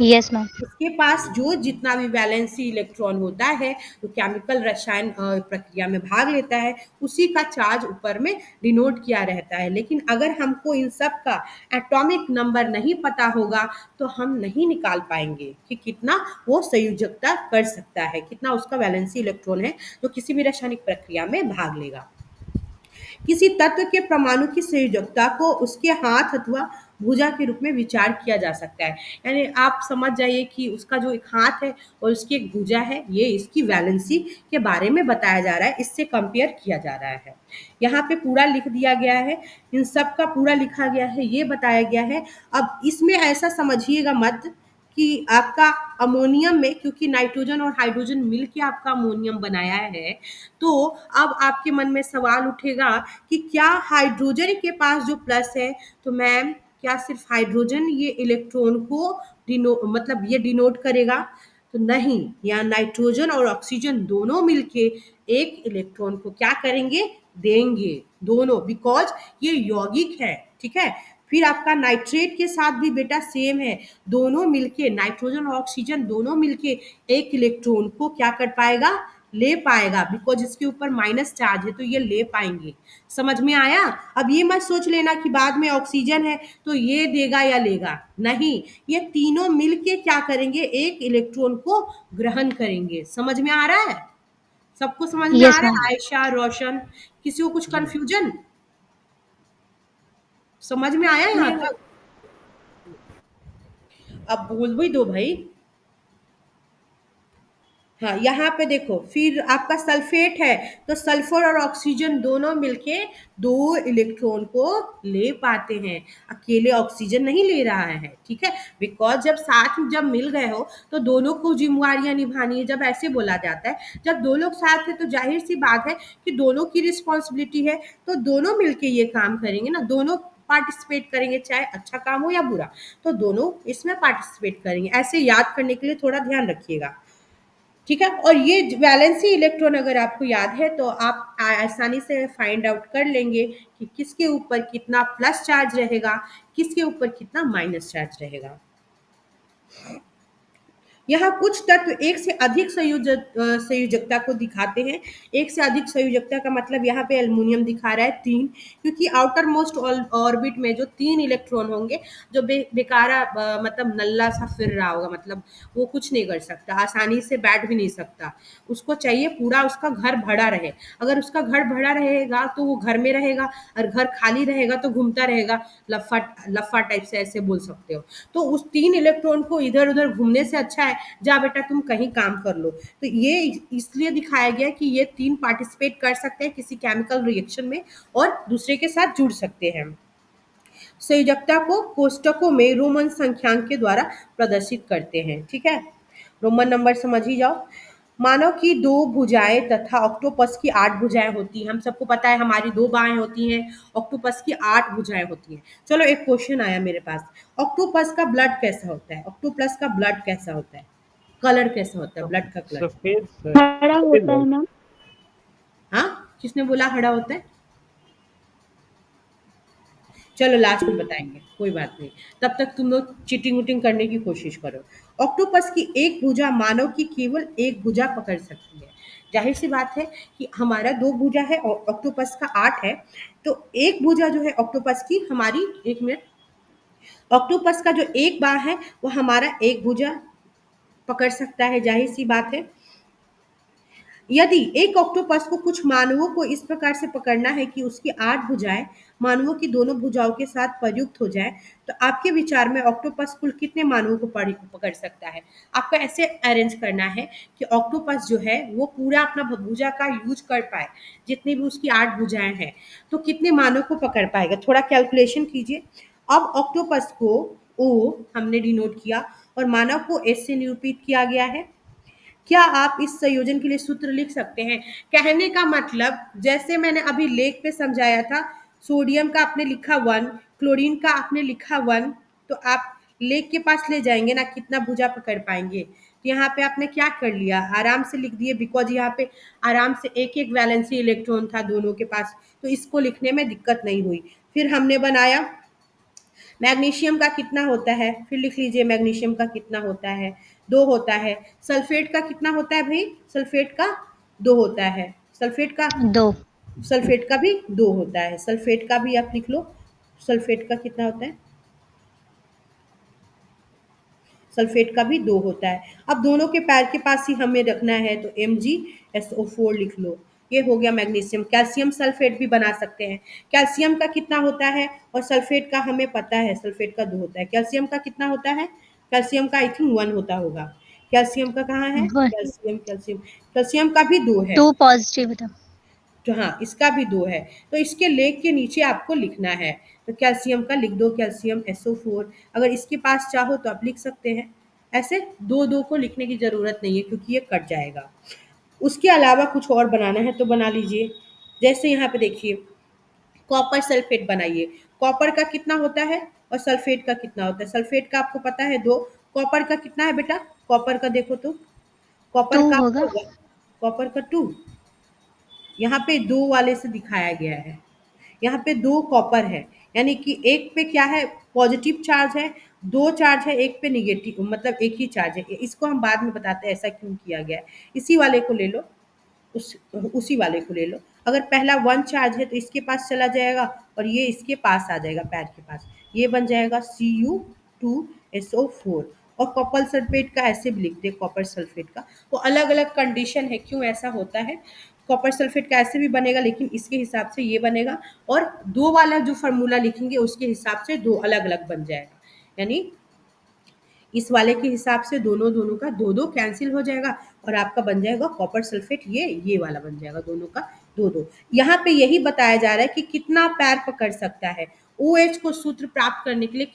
Yes ma'am. इसके पास जो जितना भी वैलेंसी इलेक्ट्रॉन होता है तो केमिकल रसायन प्रक्रिया में भाग लेता है, उसी का चार्ज ऊपर में डिनोट किया रहता है। लेकिन अगर हमको इन सब का एटॉमिक नंबर नहीं पता होगा तो हम नहीं निकाल पाएंगे कि कितना वो संयोजकता कर सकता है, कितना उसका वैलेंसी इलेक्ट्रॉन है जो किसी भी रासायनिक प्रक्रिया में भाग लेगा। किसी तत्व के परमाणु की संयोजकता को उसके हाथ अथवा भुजा के रूप में विचार किया जा सकता है। यानी आप समझ जाइए कि उसका जो एक हाथ है और उसकी एक भुजा है, ये इसकी वैलेंसी के बारे में बताया जा रहा है, इससे कंपेयर किया जा रहा है। यहाँ पे पूरा लिख दिया गया है, इन सब का पूरा लिखा गया है, ये बताया गया है। अब इसमें ऐसा समझिएगा मत कि आपका अमोनियम में, क्योंकि नाइट्रोजन और हाइड्रोजन मिल के आपका अमोनियम बनाया है, तो अब आपके मन में सवाल उठेगा कि क्या हाइड्रोजन के पास जो प्लस है, तो मैम क्या सिर्फ हाइड्रोजन ये इलेक्ट्रॉन को मतलब ये डिनोट करेगा, तो नहीं, यहाँ नाइट्रोजन और ऑक्सीजन दोनों मिलके एक इलेक्ट्रॉन को क्या करेंगे, देंगे दोनों, बिकॉज ये यौगिक है। ठीक है। फिर आपका नाइट्रेट के साथ भी बेटा सेम है, दोनों मिलके नाइट्रोजन और ऑक्सीजन दोनों मिलके एक इलेक्ट्रॉन को क्या कर पाएगा, ले पाएगा, बिकॉज इसके ऊपर माइनस चार्ज है तो ये ले पाएंगे। समझ में आया। अब ये मत सोच लेना कि बाद में ऑक्सीजन है तो ये देगा या लेगा, नहीं, ये तीनों मिलके क्या करेंगे, एक इलेक्ट्रॉन को ग्रहण करेंगे। समझ में आ रहा है, सबको समझ में आ यस रहा मैम। है, आयशा, रोशन, किसी को कुछ कंफ्यूजन। समझ में आया यहाँ नहीं तक? अब बोल भी दो भाई। हाँ, यहाँ पे देखो, फिर आपका सल्फेट है, तो सल्फर और ऑक्सीजन दोनों मिलके दो इलेक्ट्रॉन को ले पाते हैं, अकेले ऑक्सीजन नहीं ले रहा है, ठीक है। बिकॉज जब साथ जब मिल गए हो तो दोनों को जिम्मेवारियां निभानी है। जब ऐसे बोला जाता है, जब दो लोग साथ है तो जाहिर सी बात है कि दोनों की रिस्पॉन्सिबिलिटी है, तो दोनों मिलके ये काम करेंगे ना, दोनों पार्टिसिपेट करेंगे, चाहे अच्छा काम हो या बुरा, तो दोनों इसमें पार्टिसिपेट करेंगे। ऐसे याद करने के लिए थोड़ा ध्यान रखिएगा, ठीक है। और ये वैलेंसी इलेक्ट्रॉन अगर आपको याद है तो आप आसानी से फाइंड आउट कर लेंगे कि किसके ऊपर कितना प्लस चार्ज रहेगा, किसके ऊपर कितना माइनस चार्ज रहेगा। यहाँ कुछ तत्व एक से अधिक संयोजकता को दिखाते हैं। एक से अधिक संयोजकता का मतलब यहाँ पे एल्युमिनियम दिखा रहा है 3, क्योंकि आउटर मोस्ट ऑर्बिट में जो 3 इलेक्ट्रॉन होंगे, जो बेकारा मतलब नल्ला सा फिर रहा होगा, मतलब वो कुछ नहीं कर सकता, आसानी से बैठ भी नहीं सकता, उसको चाहिए पूरा उसका घर भरा रहे। अगर उसका घर भरा रहेगा तो वो घर में रहेगा, और घर खाली रहेगा तो घूमता रहेगा, लफा लफा टाइप से ऐसे बोल सकते हो। तो उस 3 इलेक्ट्रॉन को इधर उधर घूमने से अच्छा है जा बेटा तुम कहीं काम कर लो। तो ये इसलिए दिखाया गया कि ये 3 पार्टिसिपेट कर सकते हैं किसी केमिकल रिएक्शन में और दूसरे के साथ जुड़ सकते हैं। संयोजकता को कोष्ठकों में रोमन संख्यांक के द्वारा प्रदर्शित करते हैं, ठीक है। रोमन नंबर समझ ही जाओ। मानव की 2 भुजाएं तथा ऑक्टोपस की 8 भुजाएं होती हैं। हम सबको पता है हमारी 2 बाहें होती हैं, ऑक्टोपस की 8 भुजाएं होती हैं। चलो एक क्वेश्चन आया मेरे पास, ऑक्टोपस का ब्लड कैसा होता है? ऑक्टोपस का ब्लड कैसा होता है? कलर कैसा होता है ब्लड का कलर? सफेद हरा सफेद होता है रंग। मैम। हाँ, किसने बोला हरा होता है? चलो लास्ट में बताएंगे, कोई बात नहीं। तब तक तुम लोग चीटिंग उटिंग करने की कोशिश करो। ऑक्टोपस की एक भुजा मानव की केवल एक भुजा पकड़ सकती है। जाहिर सी बात है कि हमारा 2 भुजा है और ऑक्टोपस का 8 है, तो एक भुजा जो है ऑक्टोपस की हमारी, एक मिनट, ऑक्टोपस का जो एक बाह है वो हमारा एक भुजा पकड़ सकता है, जाहिर सी बात है। यदि एक ऑक्टोपस को कुछ मानवों को इस प्रकार से पकड़ना है कि उसकी 8 भुजाएं मानवों की दोनों भुजाओं के साथ प्रयुक्त हो जाए, तो आपके विचार में ऑक्टोपस कुल कितने मानवों को पकड़ सकता है? आपको ऐसे अरेंज करना है कि ऑक्टोपस जो है वो पूरा अपना भुजा का यूज कर पाए, जितनी भी उसकी 8 भुजाएं हैं, तो कितने मानव को पकड़ पाएगा? थोड़ा कैलकुलेशन कीजिए। अब ऑक्टोपस को ओ हमने डिनोट किया और मानव को एस से निरूपित किया गया है। क्या आप इस संयोजन के लिए सूत्र लिख सकते हैं? कहने का मतलब जैसे मैंने अभी लेख पे समझाया था, सोडियम का आपने लिखा 1, क्लोरीन का आपने लिखा 1, तो आप लेख के पास ले जाएंगे ना, कितना भुजा पकड़ पाएंगे। तो यहाँ पे आपने क्या कर लिया, आराम से लिख दिए, बिकॉज यहाँ पे आराम से एक एक वैलेंसी इलेक्ट्रॉन था दोनों के पास, तो इसको लिखने में दिक्कत नहीं हुई। फिर हमने बनाया मैग्नीशियम का कितना होता है, फिर लिख लीजिए मैग्नीशियम का कितना होता है, 2 होता है। सल्फेट का कितना होता है भाई? सल्फेट का 2 होता है। सल्फेट का, 2। सल्फेट का भी 2 होता है। सल्फेट का भी आप लिख लो, सल्फेट का कितना होता है? सल्फेट का भी 2 होता है। अब दोनों के पैर के पास ही हमें रखना है, तो MgSO4 लिख लो। ये हो गया मैग्नीशियम। कैल्शियम सल्फेट भी बना सकते हैं। कैल्शियम का कितना होता है? और सल्फेट का हमें पता है, सल्फेट का 2 होता है। कैल्शियम का कितना होता है? कैल्शियम का आई थिंक 1 होता होगा। कैल्शियम का कहाँ है? कैल्शियम कैल्शियम कैल्शियम का भी 2 है। 2 पॉजिटिव था। तो हाँ, इसका भी 2 है। तो इसके लेख के नीचे आपको लिखना है, तो कैल्शियम का लिख दो, कैल्शियम SO4। अगर इसके पास चाहो तो आप लिख सकते हैं। ऐसे 2-2 को लिखने की ज़रूरत नहीं है, क्योंकि ये कट जाएगा। उसके अलावा कुछ और बनाना है तो बना लीजिए। जैसे यहाँ पे देखिए, कॉपर सल्फेट बनाइए। कॉपर का कितना होता है और सल्फेट का कितना होता है? सल्फेट का आपको पता है 2, कॉपर का कितना है बेटा? कॉपर का देखो तो, 2 कॉपर का होगा। होगा, कॉपर का 2। यहाँ पे 2 वाले से दिखाया गया है। यहाँ पे 2 कॉपर है, यानी कि एक पे क्या है, पॉजिटिव चार्ज है, 2 चार्ज है, एक पे निगेटिव, मतलब एक ही चार्ज है। इसको हम बाद में बताते हैं ऐसा क्यों किया गया है। इसी वाले को ले लो, उसी वाले को ले लो। अगर पहला 1 चार्ज है तो इसके पास चला जाएगा और ये इसके पास आ जाएगा, पैर के पास, ये बन जाएगा Cu2SO4। और कॉपर सल्फेट का ऐसे भी लिखते हैं, कॉपर सल्फेट का। वो अलग अलग कंडीशन है क्यों ऐसा होता है, कॉपर सल्फेट का ऐसे भी बनेगा, लेकिन इसके हिसाब से ये बनेगा, और दो वाला जो फार्मूला लिखेंगे उसके हिसाब से दो अलग अलग बन जाएगा। यानी इस वाले के हिसाब से दोनों दोनों का दो दो कैंसिल हो जाएगा, और आपका बन जाएगा कॉपर सल्फेट, ये वाला बन जाएगा दोनों का दो दो। यहाँ पे यही बताया जा रहा है कि कितना पैर पकड़ सकता है। ओ एच को सूत्र प्राप्त करने के लिए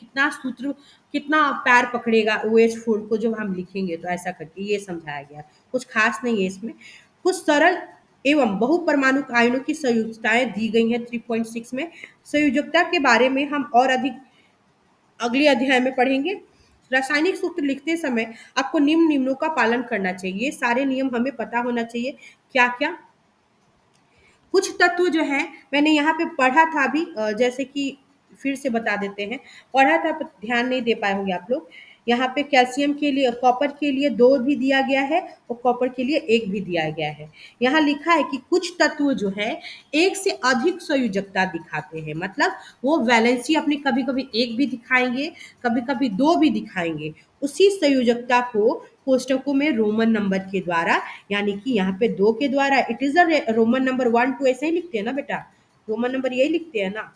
कितना पैर पकड़ेगा ओ एच फोर को जब हम लिखेंगे, तो ऐसा करके ये समझाया गया। कुछ खास नहीं है इसमें। कुछ सरल एवं बहुपरमाणु आयनों की संयुक्तताएं दी गई हैं 3.6 में। संयोजकता के बारे में हम और अधिक अगले अध्याय में पढ़ेंगे। रासायनिक सूत्र लिखते समय आपको नियमों का पालन करना चाहिए। ये सारे नियम हमें पता होना चाहिए। क्या क्या? कुछ तत्व जो है मैंने यहाँ पे पढ़ा था अभी, जैसे कि फिर से बता देते हैं। पढ़ा था पर ध्यान नहीं दे पाए होंगे आप लोग। यहाँ पे कैल्शियम के लिए, कॉपर के लिए 2 भी दिया गया है और कॉपर के लिए 1 भी दिया गया है। यहाँ लिखा है कि कुछ तत्व जो है एक से अधिक संयोजकता दिखाते हैं, मतलब वो वैलेंसी अपनी कभी कभी 1 भी दिखाएंगे, कभी कभी 2 भी दिखाएंगे। उसी संयोजकता को कोष्टकों में रोमन नंबर के द्वारा, यानी कि यहाँ पे 2 के द्वारा, it is a Roman number 1 2 ऐसे ही लिखते हैं ना बेटा। रोमन नंबर यही लिखते हैं ना,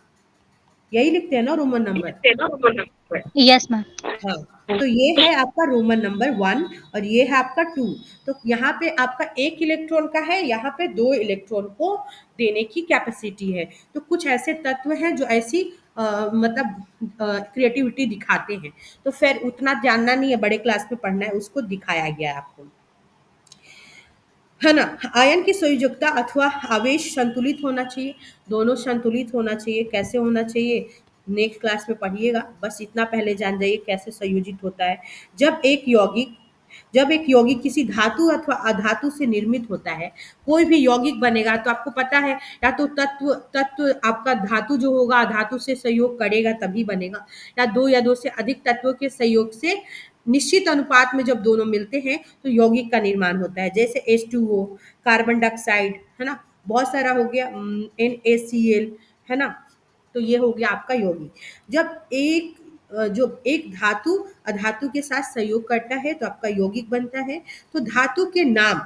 यही लिखते हैं ना रोमन नंबर। Yes ma'am. हाँ, तो ये है आपका रोमन नंबर 1 और ये है आपका 2। तो यहाँ पे आपका 1 इलेक्ट्रॉन का है, यहाँ पे 2 इलेक्ट्रॉन को देने की कैपेसिटी है। तो कुछ ऐसे तत्व हैं जो ऐसी मतलब क्रिएटिविटी दिखाते हैं। तो फिर उतना जानना नहीं है, बड़े क्लास में पढ़ना है, उसको दिखाया गया है आपको, है ना। आयन की संयोजकता अथवा आवेश संतुलित होना चाहिए, दोनों संतुलित होना चाहिए। कैसे होना चाहिए नेक्स्ट क्लास में पढ़िएगा, बस इतना पहले जान जाइए कैसे संयोजित होता है। जब एक यौगिक किसी धातु अथवा अधातु से निर्मित होता है, कोई भी यौगिक बनेगा तो आपको पता है, या तो तत्व तत्व आपका धातु जो होगा धातु से सहयोग करेगा तभी बनेगा, या दो से अधिक तत्वों के सहयोग से निश्चित अनुपात में जब दोनों मिलते हैं तो यौगिक का निर्माण होता है। जैसे H2O, कार्बन डाइऑक्साइड, है ना, बहुत सारा हो गया, NaCl, है ना। तो ये हो गया आपका यौगिक। जब एक धातु अधातु के साथ सहयोग करता है तो आपका यौगिक बनता है। तो धातु के नाम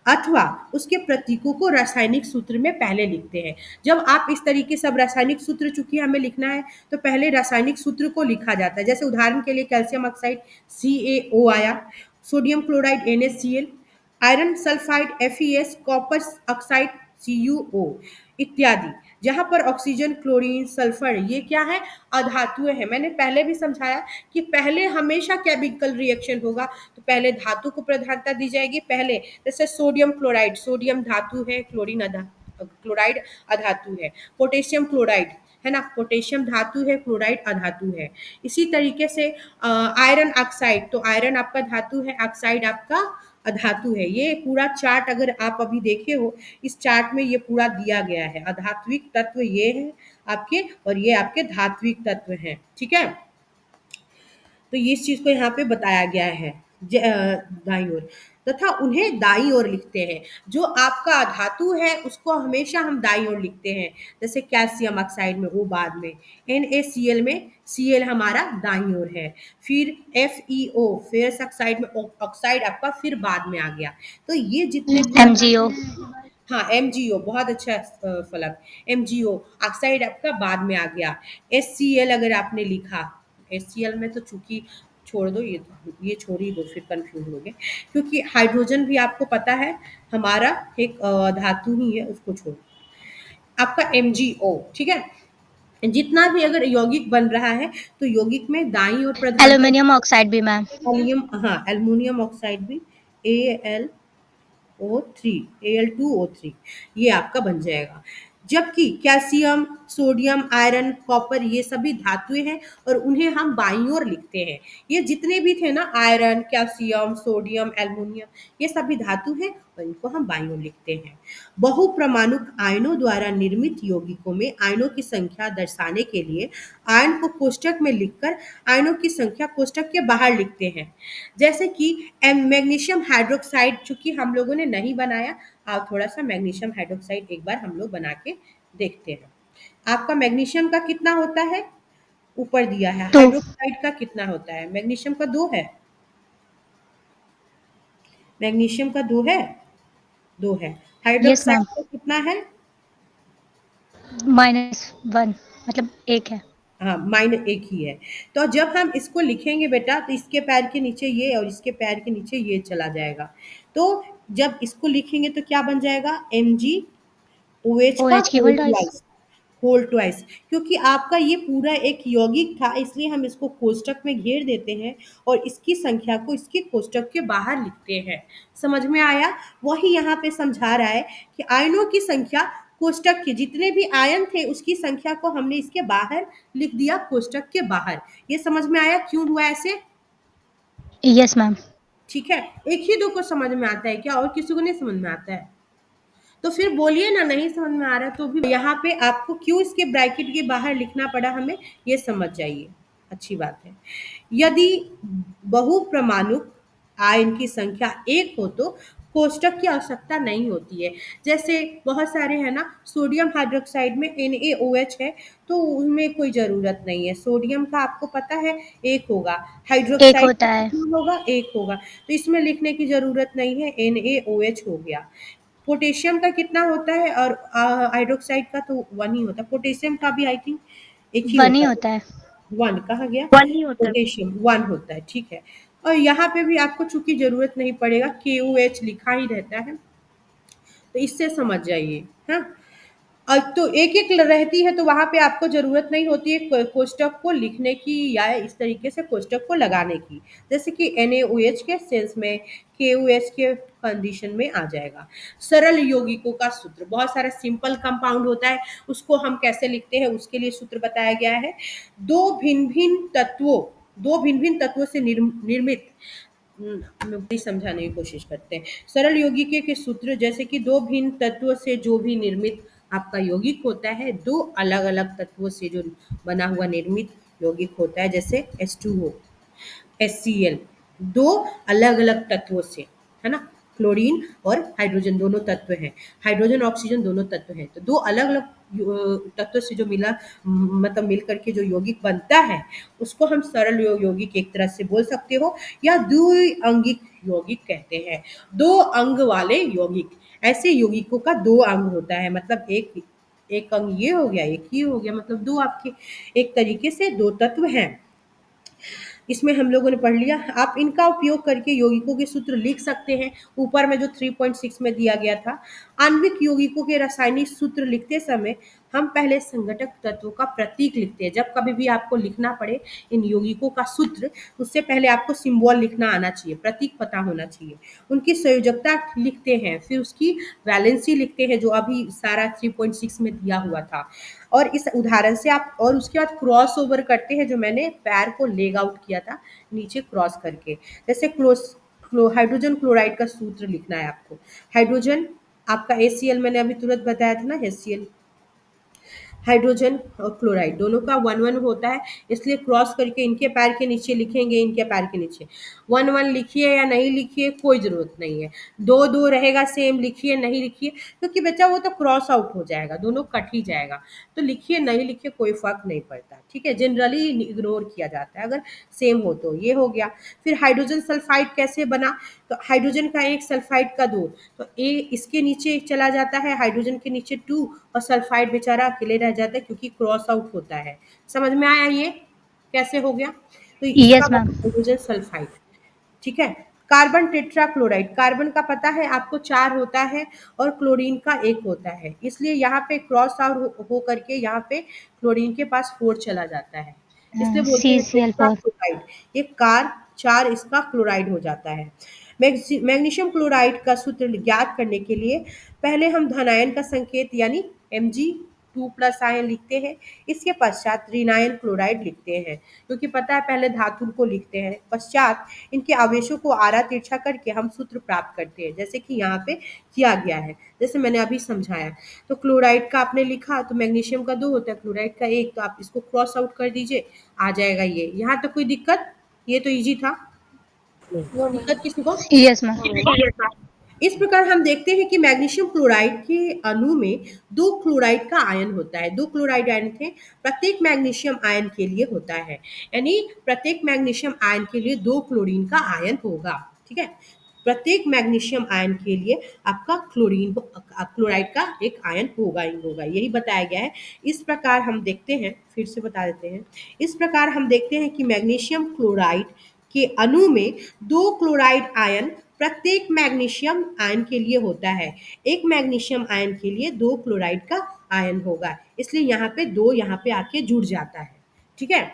अथवा उसके प्रतीकों को रासायनिक सूत्र में पहले लिखते हैं। जब आप इस तरीके से, अब रासायनिक सूत्र चूंकि हमें लिखना है तो पहले रासायनिक सूत्र को लिखा जाता है। जैसे उदाहरण के लिए कैल्शियम ऑक्साइड CaO आया, sodium chloride NaCl, iron sulphide FeS, copper oxide CuO इत्यादि। जहां पर ऑक्सीजन, क्लोरीन, सल्फर ये क्या है, अधातुएं हैं। मैंने पहले भी समझाया कि पहले हमेशा केमिकल रिएक्शन होगा तो पहले धातु को प्रधानता दी जाएगी। पहले जैसे सोडियम क्लोराइड, सोडियम धातु है, क्लोराइड अधातु है। पोटेशियम क्लोराइड, है ना, पोटेशियम धातु है, क्लोराइड अधातु है। इसी तरीके से आयरन ऑक्साइड, तो आयरन आपका धातु है, ऑक्साइड आपका अधातु है। ये पूरा चार्ट अगर आप अभी देखे हो, इस चार्ट में ये पूरा दिया गया है। अधात्विक तत्व ये है आपके, और ये आपके धात्विक तत्व हैं, ठीक है। तो इस चीज को यहाँ पे बताया गया है दाई ओर, तथा उन्हें दाई ओर लिखते हैं। जो आपका धातु है उसको हमेशा हम दाई ओर लिखते हैं। जैसे कैल्शियम ऑक्साइड में वो बाद में, NaCl में Cl हमारा दाई ओर है, फिर FeO फेरस ऑक्साइड में ऑक्साइड आपका फिर बाद में आ गया। तो ये जितने भी MgO। हाँ MgO, बहुत अच्छा फलक, MgO ऑक्साइड आपका बाद में आ गया। HCl अगर आपने लिखा, HCl में तो चूंकि छोड़ दो, ये छोड़ ही दो, फिर कंफ्यूज हो गए, क्योंकि हाइड्रोजन भी आपको पता है हमारा एक धातु ही है, उसको छोड़ आपका MgO, ठीक है। जितना भी अगर यौगिक बन रहा है तो यौगिक में दाई और प्रधानता, एल्यूमिनियम ऑक्साइड भी मैम। एल्यूमिनियम, हाँ एल्युमिनियम ऑक्साइड भी Al2O3 ये आपका बन जाएगा। जबकि कैल्शियम, सोडियम, आयरन, कॉपर ये सभी धातुएं हैं और उन्हें हम बाईं ओर लिखते हैं। ये जितने भी थे ना, आयरन, कैल्शियम, सोडियम, एल्युमिनियम, ये सभी धातु हैं और इनको हम बाईं ओर लिखते हैं। बहुप्रमाणुक आयनों द्वारा निर्मित यौगिकों में आयनों की संख्या दर्शाने के लिए आयन को कोष्ठक में लिखकर आयनों की संख्या कोष्ठक के बाहर लिखते हैं। जैसे कि मैग्नीशियम हाइड्रोक्साइड, चूंकि हम लोगों ने नहीं बनाया, आप थोड़ा सा मैग्नीशियम हाइड्रोक्साइड एक बार हम लोग बना के देखते हैं। आपका मैग्नीशियम का कितना होता है, ऊपर दिया है। टू। हाइड्रोक्साइड का कितना होता है, मैग्नीशियम का 2 है, मैग्नीशियम का 2 है, 2 है। Yes hydroxide ma'am. का कितना है? -1 मतलब 1 है। हाँ, माइन एक ही है। तो जब हम इसको लिखेंगे बेटा, तो इसके पैर के नीचे ये और इसके पैर के नीचे ये चला जाएगा। तो जब इसको लिखेंगे तो क्या बन जाएगा? MgOH का OH की whole whole twice. Twice, whole twice. क्योंकि आपका ये पूरा एक यौगिक था, इसलिए हम इसको कोष्ठक में घेर देते हैं और इसकी संख्या को इसके कोष्ठक के बाहर लिखते हैं। समझ में आया? वही यहाँ पे समझा रहा है कि आयनों की संख्या, कोष्ठक के जितने भी आयन थे उसकी संख्या को हमने इसके बाहर लिख दिया, कोष्ठक के बाहर। ये समझ में आया क्यों हुआ ऐसे? Yes ma'am. ठीक है। एक ही दो को समझ में आता है क्या, और किसी को नहीं समझ में आता है? तो फिर बोलिए ना, नहीं समझ में आ रहा तो भी यहाँ पे आपको क्यों इसके ब्रैकेट के बाहर लिखना पड़ा हमें, ये समझ जाइए। अच्छी बात है। यदि बहुप्रमाणुक आयन की संख्या एक हो तो कोष्ठक की आवश्यकता नहीं होती है। जैसे बहुत सारे हैं ना, सोडियम हाइड्रोक्साइड में NaOH है, तो उनमें कोई ज़रूरत नहीं है। सोडियम का आपको पता है एक होगा, 1 हाइड्रोक्साइड का होता है। कितना होगा? एक होगा। तो इसमें लिखने की ज़रूरत नहीं है, NaOH हो गया। पोटेशियम का कितना होता है? और हाइड्रोक्साइड का तो वन ही होता है। पोटेशियम का भी आई थिंक एक ही 1 ही होता है। होता है। वन कहा गया? वन ही होता है। पोटेशियम वन होता है, ठीक है। और यहाँ पे भी आपको चूंकि जरूरत नहीं पड़ेगा, KOH लिखा ही रहता है, तो इससे समझ जाइए। हाँ, तो एक एक रहती है तो वहां पे आपको जरूरत नहीं होती है कोष्ठक को लिखने की या इस तरीके से कोष्ठक को लगाने की। जैसे कि NaOH के सेंस में, KOH के कंडीशन में आ जाएगा। सरल यौगिकों का सूत्र, बहुत सारा सिंपल कंपाउंड होता है, उसको हम कैसे लिखते हैं उसके लिए सूत्र बताया गया है। दो भिन्न भिन्न तत्वों दो भिन्न भिन्न तत्वों से निर्मित, समझाने की कोशिश करते हैं। सरल यौगिक के सूत्र, जैसे कि दो भिन्न तत्वों से जो भी निर्मित आपका यौगिक होता है, दो अलग अलग तत्वों से जो बना हुआ निर्मित यौगिक होता है, जैसे H2O, HCl, दो अलग अलग तत्वों से, है ना। क्लोरीन और हाइड्रोजन दोनों तत्व हैं, हाइड्रोजन ऑक्सीजन दोनों तत्व हैं। तो दो अलग अलग तत्व से जो मतलब मिल करके जो यौगिक बनता है, उसको हम सरल यौगिक एक तरह से बोल सकते हो, या द्विअंगिक यौगिक कहते हैं। दो अंग वाले यौगिक, ऐसे यौगिकों का दो अंग होता है, मतलब एक एक अंग ये हो गया, एक ही हो गया, मतलब दो आपके एक तरीके से दो तत्व हैं। इसमें हम लोगों ने पढ़ लिया। आप इनका उपयोग करके यौगिकों के सूत्र लिख सकते हैं, ऊपर में जो 3.6 में दिया गया था। आणविक यौगिकों के रासायनिक सूत्र लिखते समय हम पहले संघटक तत्वों का प्रतीक लिखते हैं। जब कभी भी आपको लिखना पड़े इन यौगिकों का सूत्र, उससे पहले आपको सिंबल लिखना आना चाहिए, प्रतीक पता होना चाहिए। उनकी संयोजकता लिखते हैं, फिर उसकी वैलेंसी लिखते हैं, जो अभी सारा 3.6 में दिया हुआ था। और इस उदाहरण से आप, और उसके बाद क्रॉस ओवर करते हैं, जो मैंने पैर को लेग आउट किया था नीचे क्रॉस करके। जैसे हाइड्रोजन क्लोराइड का सूत्र लिखना है आपको। हाइड्रोजन आपका HCl, मैंने अभी तुरंत बताया था ना, HCl, हाइड्रोजन और क्लोराइड दोनों का वन वन होता है, इसलिए क्रॉस करके इनके पैर के नीचे लिखेंगे, इनके पैर के नीचे। वन वन लिखिए या नहीं लिखिए कोई ज़रूरत नहीं है। दो दो रहेगा सेम, लिखिए नहीं लिखिए, क्योंकि बच्चा वो तो क्रॉस आउट हो जाएगा, दोनों कट ही जाएगा। तो लिखिए नहीं लिखिए कोई फ़र्क नहीं पड़ता, ठीक है। जनरली इग्नोर किया जाता है अगर सेम हो तो। ये हो गया। फिर हाइड्रोजन सल्फाइड कैसे बना? तो हाइड्रोजन का एक, सल्फाइड का दो, तो ए इसके नीचे चला जाता है, हाइड्रोजन के नीचे 2, और सल्फाइड बेचारा अकेले रह जाता है क्योंकि क्रॉस आउट होता है। समझ में आया ये कैसे हो गया? तो इसका यस मैम। बना हाइड्रोजन सल्फाइड, ठीक है। कार्बन टेट्राक्लोराइड, कार्बन का पता है आपको 4 होता है और क्लोरीन का 1 होता है, इसलिए यहाँ पे क्रॉस आउट हो करके यहाँ पे क्लोरीन के पास 4 चला जाता है, इसलिए बोलते हैं CCl4। टेट्राक्लोराइड। ये कार 4 इसका क्लोराइड हो जाता है। मैग्नीशियम क्लोराइड का सूत्र ज्ञात करने के लिए पहले हम धनायन का संकेत यानी Mg2+ आयन लिखते हैं, इसके पश्चात ऋणायन क्लोराइड लिखते हैं, क्योंकि पता है पहले धातु को लिखते हैं, पश्चात इनके आवेशों को आरा तिरछा करके हम सूत्र प्राप्त करते हैं, जैसे कि यहाँ पे किया गया है, जैसे मैंने अभी समझाया। तो क्लोराइड का आपने लिखा, तो मैग्नीशियम का 2 होता है, क्लोराइड का 1, तो आप इसको क्रॉस आउट कर दीजिए, आ जाएगा ये। यहाँ तक कोई दिक्कत? ये तो इजी था, दिक्कत किसी को? Yes ma'am. इस प्रकार हम देखते हैं कि मैग्नीशियम क्लोराइड के अणु में दो क्लोराइड का आयन होता है, दो क्लोराइड आयन थे, प्रत्येक मैग्नीशियम आयन के लिए होता है, यानी प्रत्येक मैग्नीशियम आयन के लिए दो क्लोरीन का आयन होगा, ठीक है। प्रत्येक मैग्नीशियम आयन के लिए आपका क्लोराइड का एक आयन होगा ही होगा, यही बताया गया है। इस प्रकार हम देखते हैं, फिर से बता देते हैं, इस प्रकार हम देखते हैं कि मैग्नीशियम क्लोराइड के अणु में दो क्लोराइड आयन प्रत्येक मैग्नीशियम आयन के लिए होता है। एक मैग्नीशियम आयन के लिए दो क्लोराइड का आयन होगा, इसलिए यहाँ पे दो यहाँ पे आके जुड़ जाता है। ठीक है।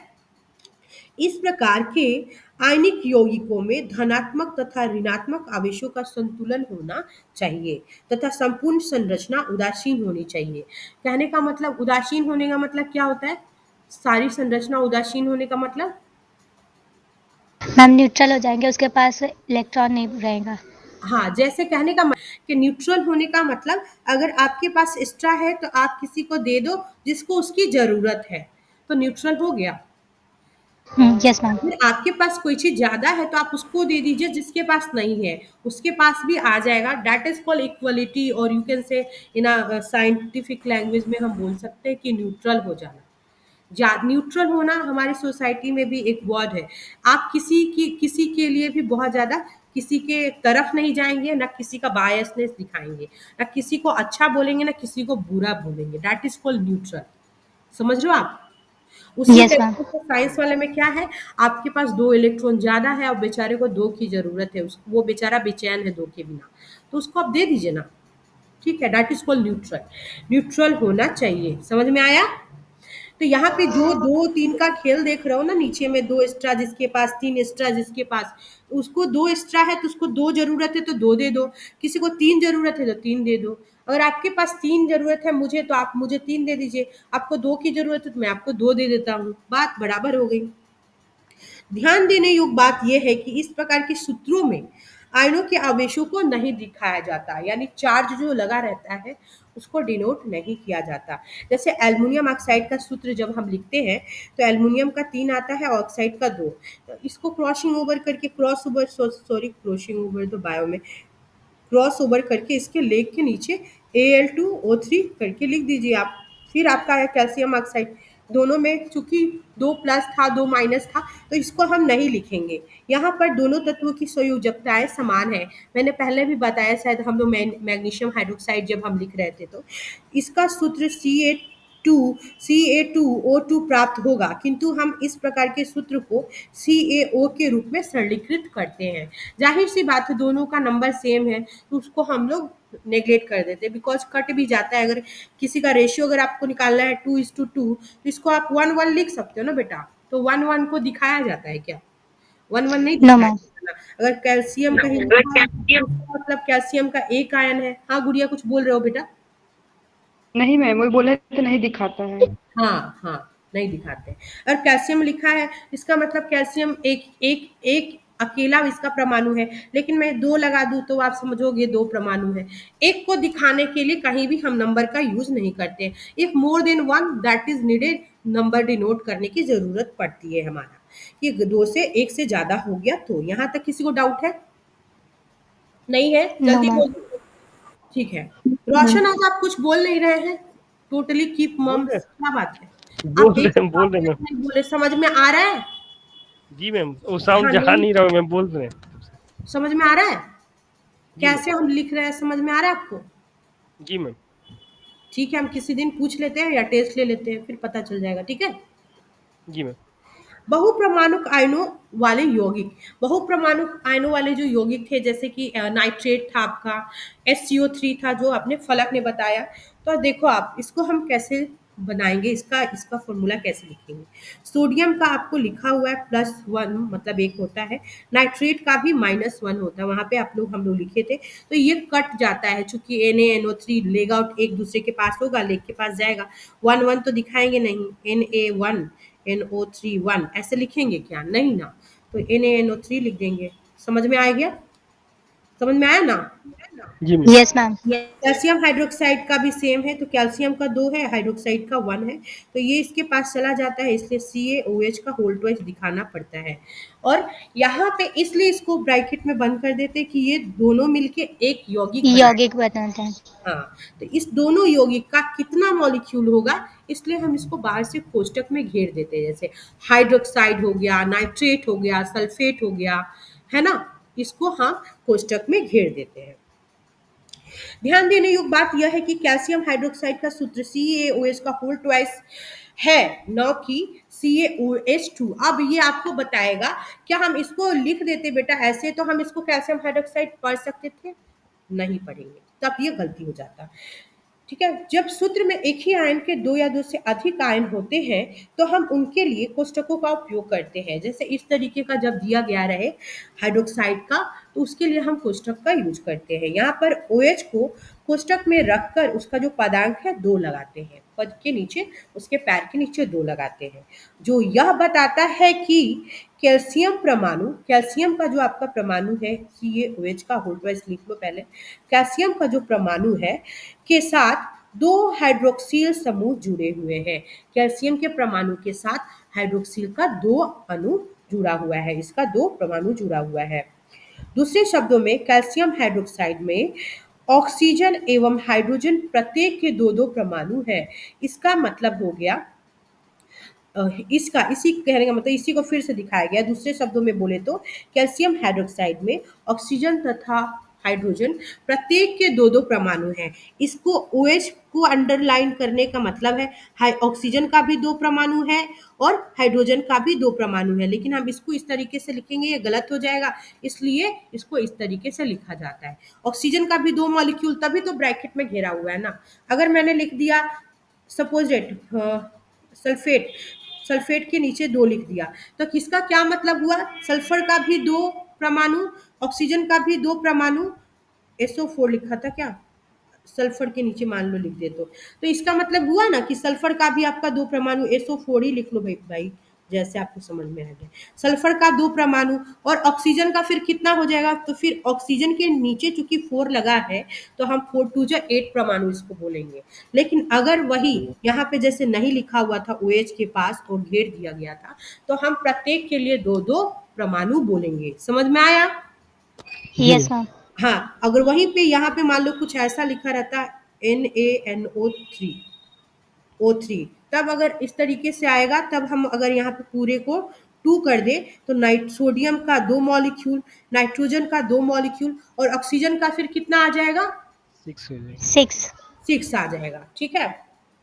इस प्रकार के आयनिक यौगिकों में धनात्मक तथा ऋणात्मक आवेशों का संतुलन होना चाहिए तथा संपूर्ण संरचना उदासीन होनी चाहिए। कहने का मतलब, उदासीन होने का मतलब क्या होता है? सारी संरचना उदासीन होने का मतलब, मैम न्यूट्रल हो जाएंगे, उसके पास इलेक्ट्रॉन नहीं रहेगा। हाँ, जैसे कहने का कि न्यूट्रल होने का मतलब, अगर आपके पास एक्स्ट्रा है तो आप किसी को दे दो जिसको उसकी जरूरत है, तो न्यूट्रल हो गया। Yes ma'am. अगर आपके पास कोई चीज ज्यादा है तो आप उसको दे दीजिए, जिसके पास नहीं है उसके पास भी आ जाएगा। दैट इज कॉल्ड इक्वलिटी, और you can say in scientific language में हम बोल सकते हैं कि न्यूट्रल हो जाना। न्यूट्रल होना हमारी सोसाइटी में भी एक वर्ड है। आप किसी के लिए भी बहुत ज्यादा किसी के तरफ नहीं जाएंगे, ना किसी का बायसनेस दिखाएंगे, ना किसी को अच्छा बोलेंगे, ना किसी को बुरा बोलेंगे। That is called neutral. समझ रहे हो आप? उसी यस मैम। तरीके से साइंस वाले में क्या है, आपके पास दो इलेक्ट्रॉन ज्यादा है और बेचारे को दो की जरूरत है, वो बेचारा बेचैन है दो के बिना, तो उसको आप दे दीजिए ना। ठीक है, that is called neutral. Neutral होना चाहिए। समझ में आया? तो यहाँ पे जो दो तीन का खेल देख रहे हो ना, नीचे में दो एक्स्ट्रा जिसके पास, तीन एक्स्ट्रा जिसके पास, उसको दो एक्स्ट्रा है तो उसको दो जरूरत है तो दो दे दो, किसी को तीन जरूरत है तो तीन दे दो। अगर आपके पास तीन जरूरत है मुझे, तो आप मुझे तीन दे दीजिए। आपको दो की जरूरत है तो मैं आपको दो दे देता हूँ, बात बराबर हो गई। ध्यान देने योग्य बात यह है कि इस प्रकार के सूत्रों में आयनों के आवेशों को नहीं दिखाया जाता, यानी चार्ज जो लगा रहता है उसको डिनोट नहीं किया जाता। जैसे एल्युमिनियम ऑक्साइड का सूत्र जब हम लिखते हैं तो एल्युमिनियम का 3 आता है, ऑक्साइड का 2। इसको क्रॉसिंग ओवर करके, cross over, sorry crossing over तो बायो में, क्रॉस ओवर करके इसके लेग के नीचे Al2O3 करके लिख दीजिए आप। फिर आपका है कैल्शियम ऑक्साइड। दोनों में चूंकि दो प्लस था दो माइनस था, तो इसको हम नहीं लिखेंगे। यहाँ पर दोनों तत्वों की संयोजकताएं समान है। मैंने पहले भी बताया, शायद हम लोग मैग्नीशियम हाइड्रोक्साइड जब हम लिख रहे थे तो इसका सूत्र Ca2O2 प्राप्त होगा, किंतु हम इस प्रकार के सूत्र को CaO के रूप में सरलीकृत करते हैं। जाहिर सी बात है, दोनों का नंबर सेम है तो उसको हम लोग नेग्लेक्ट कर देते हैं, बिकॉज कट भी जाता है। अगर किसी का रेशियो अगर आपको निकालना है 2:2, तो इसको आप 1:1 लिख सकते हो ना बेटा। तो 1:1 को दिखाया जाता है क्या? 1:1 नहीं नो दिखाया मैम। जाता ना। अगर कैल्शियम कहीं लिखा है तो इसका मतलब कैल्शियम का एक आयन है। हाँ गुड़िया, कुछ बोल रहे हो बेटा? नहीं मैम, वही बोले तो नहीं दिखाता है। हाँ हाँ, नहीं दिखाते। और कैल्शियम लिखा है, इसका मतलब कैल्शियम एक एक एक अकेला इसका परमाणु है, लेकिन मैं दो लगा दूं तो आप समझोगे दो परमाणु है। एक को दिखाने के लिए कहीं भी हम नंबर का यूज नहीं करते। If more than one that is needed, number denote करने की जरूरत पड़ती है हमारा। ये दो से एक से ज्यादा हो गया तो। यहाँ तक किसी को डाउट है? नहीं है? नो जल्दी मैम। बोल। ठीक है। रोशन, आज आप कुछ बोल नहीं रहे हैं, टोटली कीप बोल मम्स, रहे क्या बात है? आप बोल एक रहे ही हैं बात बोल रहे में हैं मैम। नहीं बोले, समझ में आ रहा है? जी मैम, वो हाँ साउंड जा नहीं, नहीं रहा मैम, बोल रहे हैं। समझ में आ रहा है जी मैम। कैसे हम लिख रहे हैं? समझ में आ रहा है आपको? जी मैम। ठीक है, हम किसी दिन पूछ लेते हैं या टेस्ट ले लेते हैं, फिर पता चल जाएगा। ठीक है। जी मैम। बहुप्रमाणुक आयनों वाले यौगिक, बहुप्रमाणुक आयनों वाले जो यौगिक थे, जैसे कि नाइट्रेट था आपका, SCO3 था जो आपने फलक ने बताया। तो देखो आप इसको हम कैसे बनाएंगे, इसका इसका फॉर्मूला कैसे लिखेंगे। सोडियम का आपको लिखा हुआ है +1, मतलब एक होता है। नाइट्रेट का भी -1 होता है, वहां पे हम लोग लिखे थे। तो ये कट जाता है, चूंकि NaNO3 लेग आउट एक दूसरे के पास होगा, लेग के पास जाएगा। 1:1 तो दिखाएंगे नहीं। Na1 NO3 1 ऐसे लिखेंगे क्या? नहीं ना। तो NaNO3 लिख देंगे। समझ में आ गया? समझ में आया ना? जी ma'am. Yes ma'am. Calcium hydroxide का भी सेम है, तो कैल्शियम का 2 है, हाइड्रोक्साइड का 1 है। तो ये इसके पास चला जाता है, इसलिए CaOH का होल ट्वाइस दिखाना पड़ता है। और यहाँ पे इसलिए इसको ब्रैकेट में बंद कर देते हैं कि ये दोनों मिलके एक यौगिक बनाए। यौगिक बताते हैं। हाँ, तो इस दोनों यौगिक का कितना मॉलिक्यूल होगा, इसलिए हम इसको बाहर से कोष्टक में घेर देते हैं। जैसे हाइड्रोक्साइड हो गया, नाइट्रेट हो गया, सल्फेट हो गया, है ना? इसको हम कोष्टक में घेर देते हैं। ध्यान देने योग्य बात यह है कि कैल्शियम हाइड्रोक्साइड का सूत्र CaOH का होल ट्वाइस है, न कि CaOH2। अब ये आपको बताएगा, क्या हम इसको लिख देते बेटा ऐसे तो हम इसको कैल्शियम हाइड्रोक्साइड पढ़ सकते थे? नहीं पढ़ेंगे, तब ये गलती हो जाता। ठीक है, जब सूत्र में एक ही आयन के दो या दो से अधिक आयन होते हैं तो हम उनके लिए कोष्टकों का उपयोग करते हैं। जैसे इस तरीके का जब दिया गया रहे हाइड्रोक्साइड का, तो उसके लिए हम कोष्टक का यूज करते हैं। यहाँ पर OH को कोष्टक में रखकर उसका जो पदांक है 2 लगाते हैं, पद के नीचे, उसके पैर के नीचे 2 लगाते हैं, जो यह बताता है कि कैल्शियम परमाणु, कैल्शियम का जो आपका परमाणु है, CaOH का होल ट्वाइस लिख लो पहले, कैल्शियम का जो परमाणु है के साथ 2 हाइड्रोक्सिल समूह जुड़े हुए हैं। कैल्शियम के परमाणु के साथ हाइड्रोक्सिल का 2 अणु जुड़ा हुआ है, इसका 2 परमाणु जुड़ा हुआ है। दूसरे शब्दों में कैल्शियम हाइड्रोक्साइड में ऑक्सीजन एवं हाइड्रोजन प्रत्येक के 2-2 परमाणु है। इसका मतलब हो गया, इसका इसी कहने का मतलब इसी को फिर से दिखाया गया। दूसरे शब्दों में बोले तो कैल्शियम हाइड्रोक्साइड में ऑक्सीजन तथा हाइड्रोजन प्रत्येक के 2-2 परमाणु हैं। इसको OH को अंडरलाइन करने का मतलब है ऑक्सीजन का भी 2 परमाणु है और हाइड्रोजन का भी 2 परमाणु है, लेकिन हम इसको इस तरीके से लिखेंगे ये गलत हो जाएगा, इसलिए इसको इस तरीके से लिखा जाता है। ऑक्सीजन का भी 2 मॉलिक्यूल, तभी तो ब्रैकेट में घेरा हुआ है ना। अगर मैंने लिख दिया सपोजेट सल्फेट, सल्फेट के नीचे 2 लिख दिया, तो किसका क्या मतलब हुआ? सल्फर का भी 2 परमाणु, ऑक्सीजन का भी 2 परमाणु, SO4 लिखा था क्या? सल्फर के नीचे मान लो लिख दे तो इसका मतलब हुआ ना कि सल्फर का भी आपका 2 परमाणु, SO4 ही लिख लो भाई, जैसे आपको समझ में आ गया। सल्फर का 2 परमाणु और ऑक्सीजन का फिर कितना हो जाएगा? तो फिर ऑक्सीजन के नीचे चूंकि 4 लगा है तो हम 4 2 जा 8 परमाणु इसको बोलेंगे। लेकिन अगर वही यहाँ पे जैसे नहीं लिखा हुआ था OH के पास और घेर दिया गया था, तो हम प्रत्येक के लिए 2-2 परमाणु बोलेंगे। समझ में आया? Yes ma'am. हाँ, अगर वहीं पे यहाँ पे मान लो कुछ ऐसा लिखा रहता NaNO3 O3, तब अगर इस तरीके से आएगा, तब हम अगर यहाँ पे पूरे को 2 कर दे तो सोडियम का 2 मॉलिक्यूल, नाइट्रोजन का 2 मॉलिक्यूल और ऑक्सीजन का फिर कितना आ जाएगा? 6 हो जाएगा। 6 आ जाएगा। ठीक है,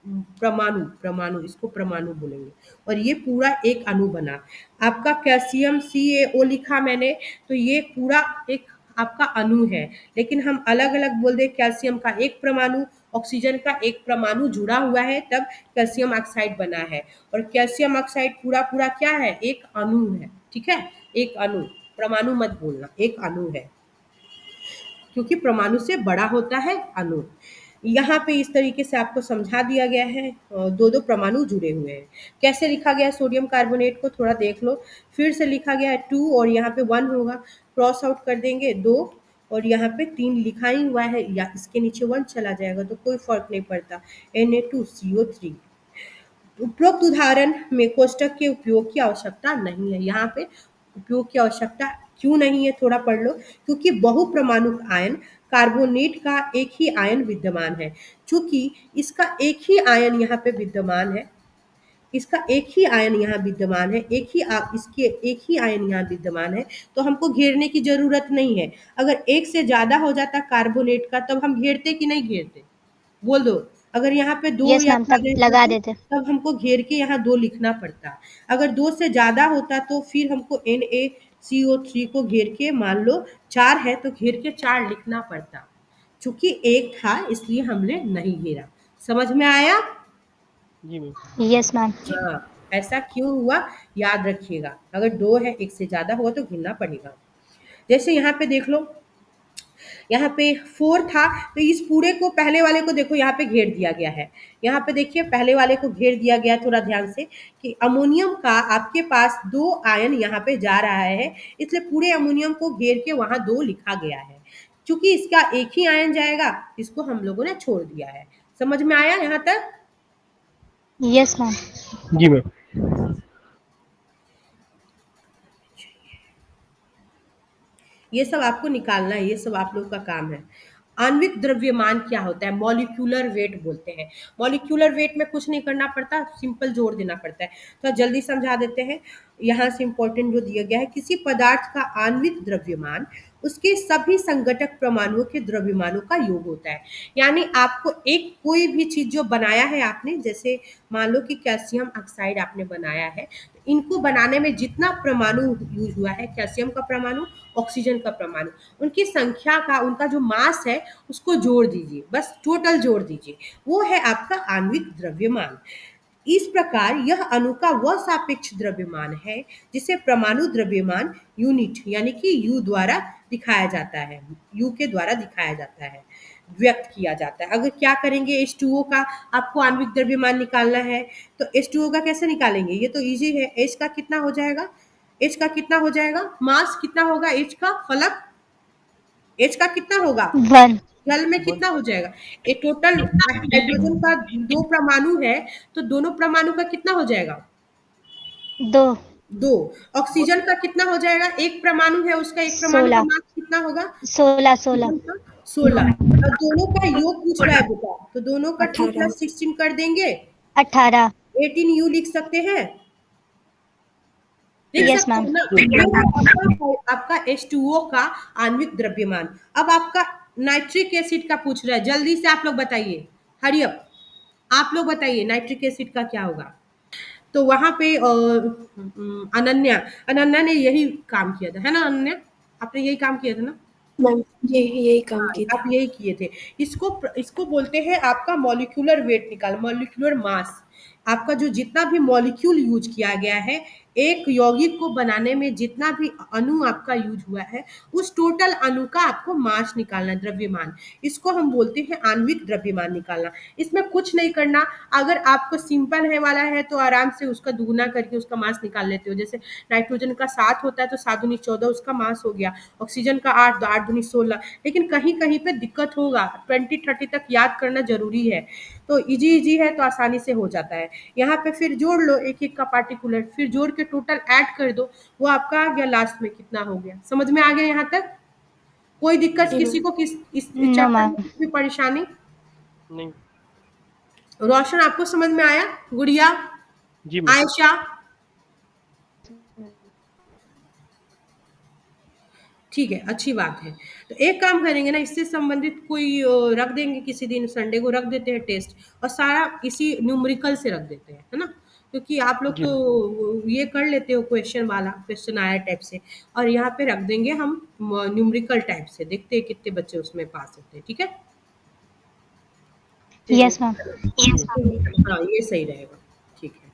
परमाणु, परमाणु इसको परमाणु बोलेंगे। और ये पूरा एक अणु बना। आपका कैल्शियम CaO लिखा मैंने, तो ये पूरा एक आपका अणु है, लेकिन हम अलग अलग बोल दे कैल्शियम का एक परमाणु, ऑक्सीजन का एक परमाणु जुड़ा हुआ है, तब कैल्शियम ऑक्साइड बना है। और कैल्शियम ऑक्साइड पूरा पूरा क्या है? एक अणु है। ठीक है, एक अणु, परमाणु मत बोलना, एक अणु है, क्योंकि परमाणु से बड़ा होता है अणु। यहाँ पे इस तरीके से आपको समझा दिया गया है, 2-2 परमाणु जुड़े हुए हैं। कैसे लिखा गया है सोडियम कार्बोनेट को थोड़ा देख लो। फिर से लिखा गया है 2 और यहाँ पे 1 होगा, क्रॉस आउट कर देंगे 2 और यहाँ पे 3 लिखा ही हुआ है, या इसके नीचे 1 चला जाएगा तो कोई फर्क नहीं पड़ता। Na2CO3। उपरोक्त उदाहरण में कोष्टक के उपयोग की आवश्यकता नहीं है। यहाँ पे उपयोग की आवश्यकता क्यों नहीं है थोड़ा पढ़ लो, क्योंकि बहुपरमाणु आयन कार्बोनेट का एक ही आयन विद्यमान है। चूंकि इसका एक ही आयन यहाँ पे विद्यमान है, इसका एक ही आयन यहाँ विद्यमान है, इसके एक ही आयन यहाँ विद्यमान है, तो हमको घेरने की जरूरत नहीं है। अगर एक से ज्यादा हो जाता कार्बोनेट का, तब हम घेरते कि नहीं घेरते? बोल दो। अगर यहाँ पे 2 यस या मैम, तब ज्यादा लगा होते, देते। तब हमको घेर के यहाँ 2 लिखना पड़ता। अगर 2 से ज्यादा होता तो फिर हमको NaCO3 को घेर के, मान लो 4 है तो घेर के 4 लिखना पड़ता। चूंकि एक था इसलिए हमने नहीं घेरा। समझ में आया? जी मैम। Yes ma'am. हाँ, ऐसा क्यों हुआ याद रखिएगा। अगर 2 है, 1 से ज्यादा हुआ तो गिनना पड़ेगा। जैसे यहाँ पे देख लो, यहाँ पे 4 था तो इस पूरे को, पहले वाले को देखो यहाँ पे घेर दिया गया है। यहाँ पे देखिए पहले वाले को घेर दिया गया, थोड़ा ध्यान से, कि अमोनियम का आपके पास 2 आयन यहाँ पे जा रहा है, इसलिए पूरे अमोनियम को घेर के वहां 2 लिखा गया है। चूंकि इसका एक ही आयन जाएगा, इसको हम लोगों ने छोड़ दिया है। समझ में आया यहाँ तक? Yes ma'am. जी मैम। ये सब आपको निकालना है, ये सब आप लोग का काम है। आणविक द्रव्यमान क्या होता है? मॉलिक्यूलर वेट बोलते हैं। मॉलिक्यूलर वेट में कुछ नहीं करना पड़ता, सिंपल जोड़ देना पड़ता है। तो जल्दी समझा देते हैं। यहाँ से इंपॉर्टेंट जो दिया गया है, किसी पदार्थ का आणविक द्रव्यमान उसके सभी संघटक परमाणुओं के द्रव्यमानों का योग होता है। यानी आपको एक कोई भी चीज जो बनाया है आपने, जैसे मान लो कि कैल्शियम ऑक्साइड आपने बनाया है, तो इनको बनाने में जितना परमाणु यूज हुआ है, कैल्शियम का परमाणु, ऑक्सीजन का परमाणु, उनकी संख्या का, उनका जो मास है उसको जोड़ दीजिए, बस टोटल जोड़ दीजिए, वो है आपका आणविक द्रव्यमान। इस प्रकार यह अणु का वह सापेक्ष द्रव्यमान है जिसे परमाणु द्रव्यमान यूनिट यानी कि यू द्वारा दिखाया जाता है, यू के द्वारा दिखाया जाता है, व्यक्त किया जाता है। अगर क्या करेंगे, H2O का आपको आणविक द्रव्यमान निकालना है तो H2O का कैसे निकालेंगे? ये तो इजी है। H का कितना हो जाएगा? H का कितना हो जाएगा? मास कितना होगा H का? फलक H का कितना होगा? 1 जल में कितना हो जाएगा? ये टोटल हाइड्रोजन का 2 परमाणु है, तो दोनों परमाणु का कितना हो जाएगा? 2 2। ऑक्सीजन का कितना हो जाएगा? एक परमाणु है, उसका एक परमाणु का 16 मास कितना होगा? 16 ऑक्सीजन का 16। और दोनों का योग पूछ रहा है बेटा, तो दोनों का 2 + 16 कर देंगे, 18 18 यू लिख सकते हैं, लिख यस सकते मैम। हैं ना। ये है आपका H2O का आणविक द्रव्यमान। अब आपका नाइट्रिक एसिड का पूछ रहा है, जल्दी से आप लोग बताइए, हरी अप, आप लोग बताइए नाइट्रिक एसिड का क्या होगा? तो वहां पे अनन्या अनन्या ने यही काम किया था, है ना अनन्या? आपने यही काम किया था ना? मैम यही काम की आप थी। यही किए थे। इसको बोलते हैं आपका मॉलिक्यूलर वेट निकाल, मॉलिक्यूलर मास। आपका जो जितना भी मॉलिक्यूल यूज किया गया है, एक यौगिक को बनाने में जितना भी अणु आपका यूज हुआ है, उस टोटल अणु का आपको मास निकालना, द्रव्यमान। इसको हम बोलते हैं आणविक द्रव्यमान निकालना। इसमें कुछ नहीं करना। अगर आपको सिंपल है वाला है तो आराम से उसका दुगुना करके उसका मास निकाल लेते हो। जैसे नाइट्रोजन का 7 होता है तो 7 दूनी 14 उसका मास हो गया। ऑक्सीजन का 8 तो 8 दूनी 16। लेकिन कहीं कहीं पे दिक्कत होगा, 20-30 तक याद करना जरूरी है। तो इजी है तो आसानी से हो जाता है। यहाँ पे फिर जोड़ लो एक एक का पार्टिकुलर, फिर जोड़ के टोटल ऐड कर दो, वो आपका आ गया लास्ट में कितना हो गया। समझ में आ गया यहाँ तक? कोई दिक्कत जी किसी मैम। को इस नो चैप्टर में, मैम। कुछ भी परेशानी? नहीं। रोशन आपको समझ में आया? गुड़िया, जी मैम। आयशा, ठीक है, अच्छी बात है। तो एक काम करेंगे ना, इससे संबंधित कोई रख देंगे, किसी दिन संडे को रख देते हैं टेस्ट, और सारा इसी न्यूमेरिकल से रख देते हैं, है ना? क्योंकि आप लोग जी तो ये कर लेते हो क्वेश्चन वाला, क्वेश्चन आया टाइप से, और यहाँ पे रख देंगे हम न्यूमेरिकल टाइप से, देखते हैं कितने बच्चे उसमें पास होते हैं। ठीक है, यस मैम। हाँ ये सही रहेगा। ठीक है,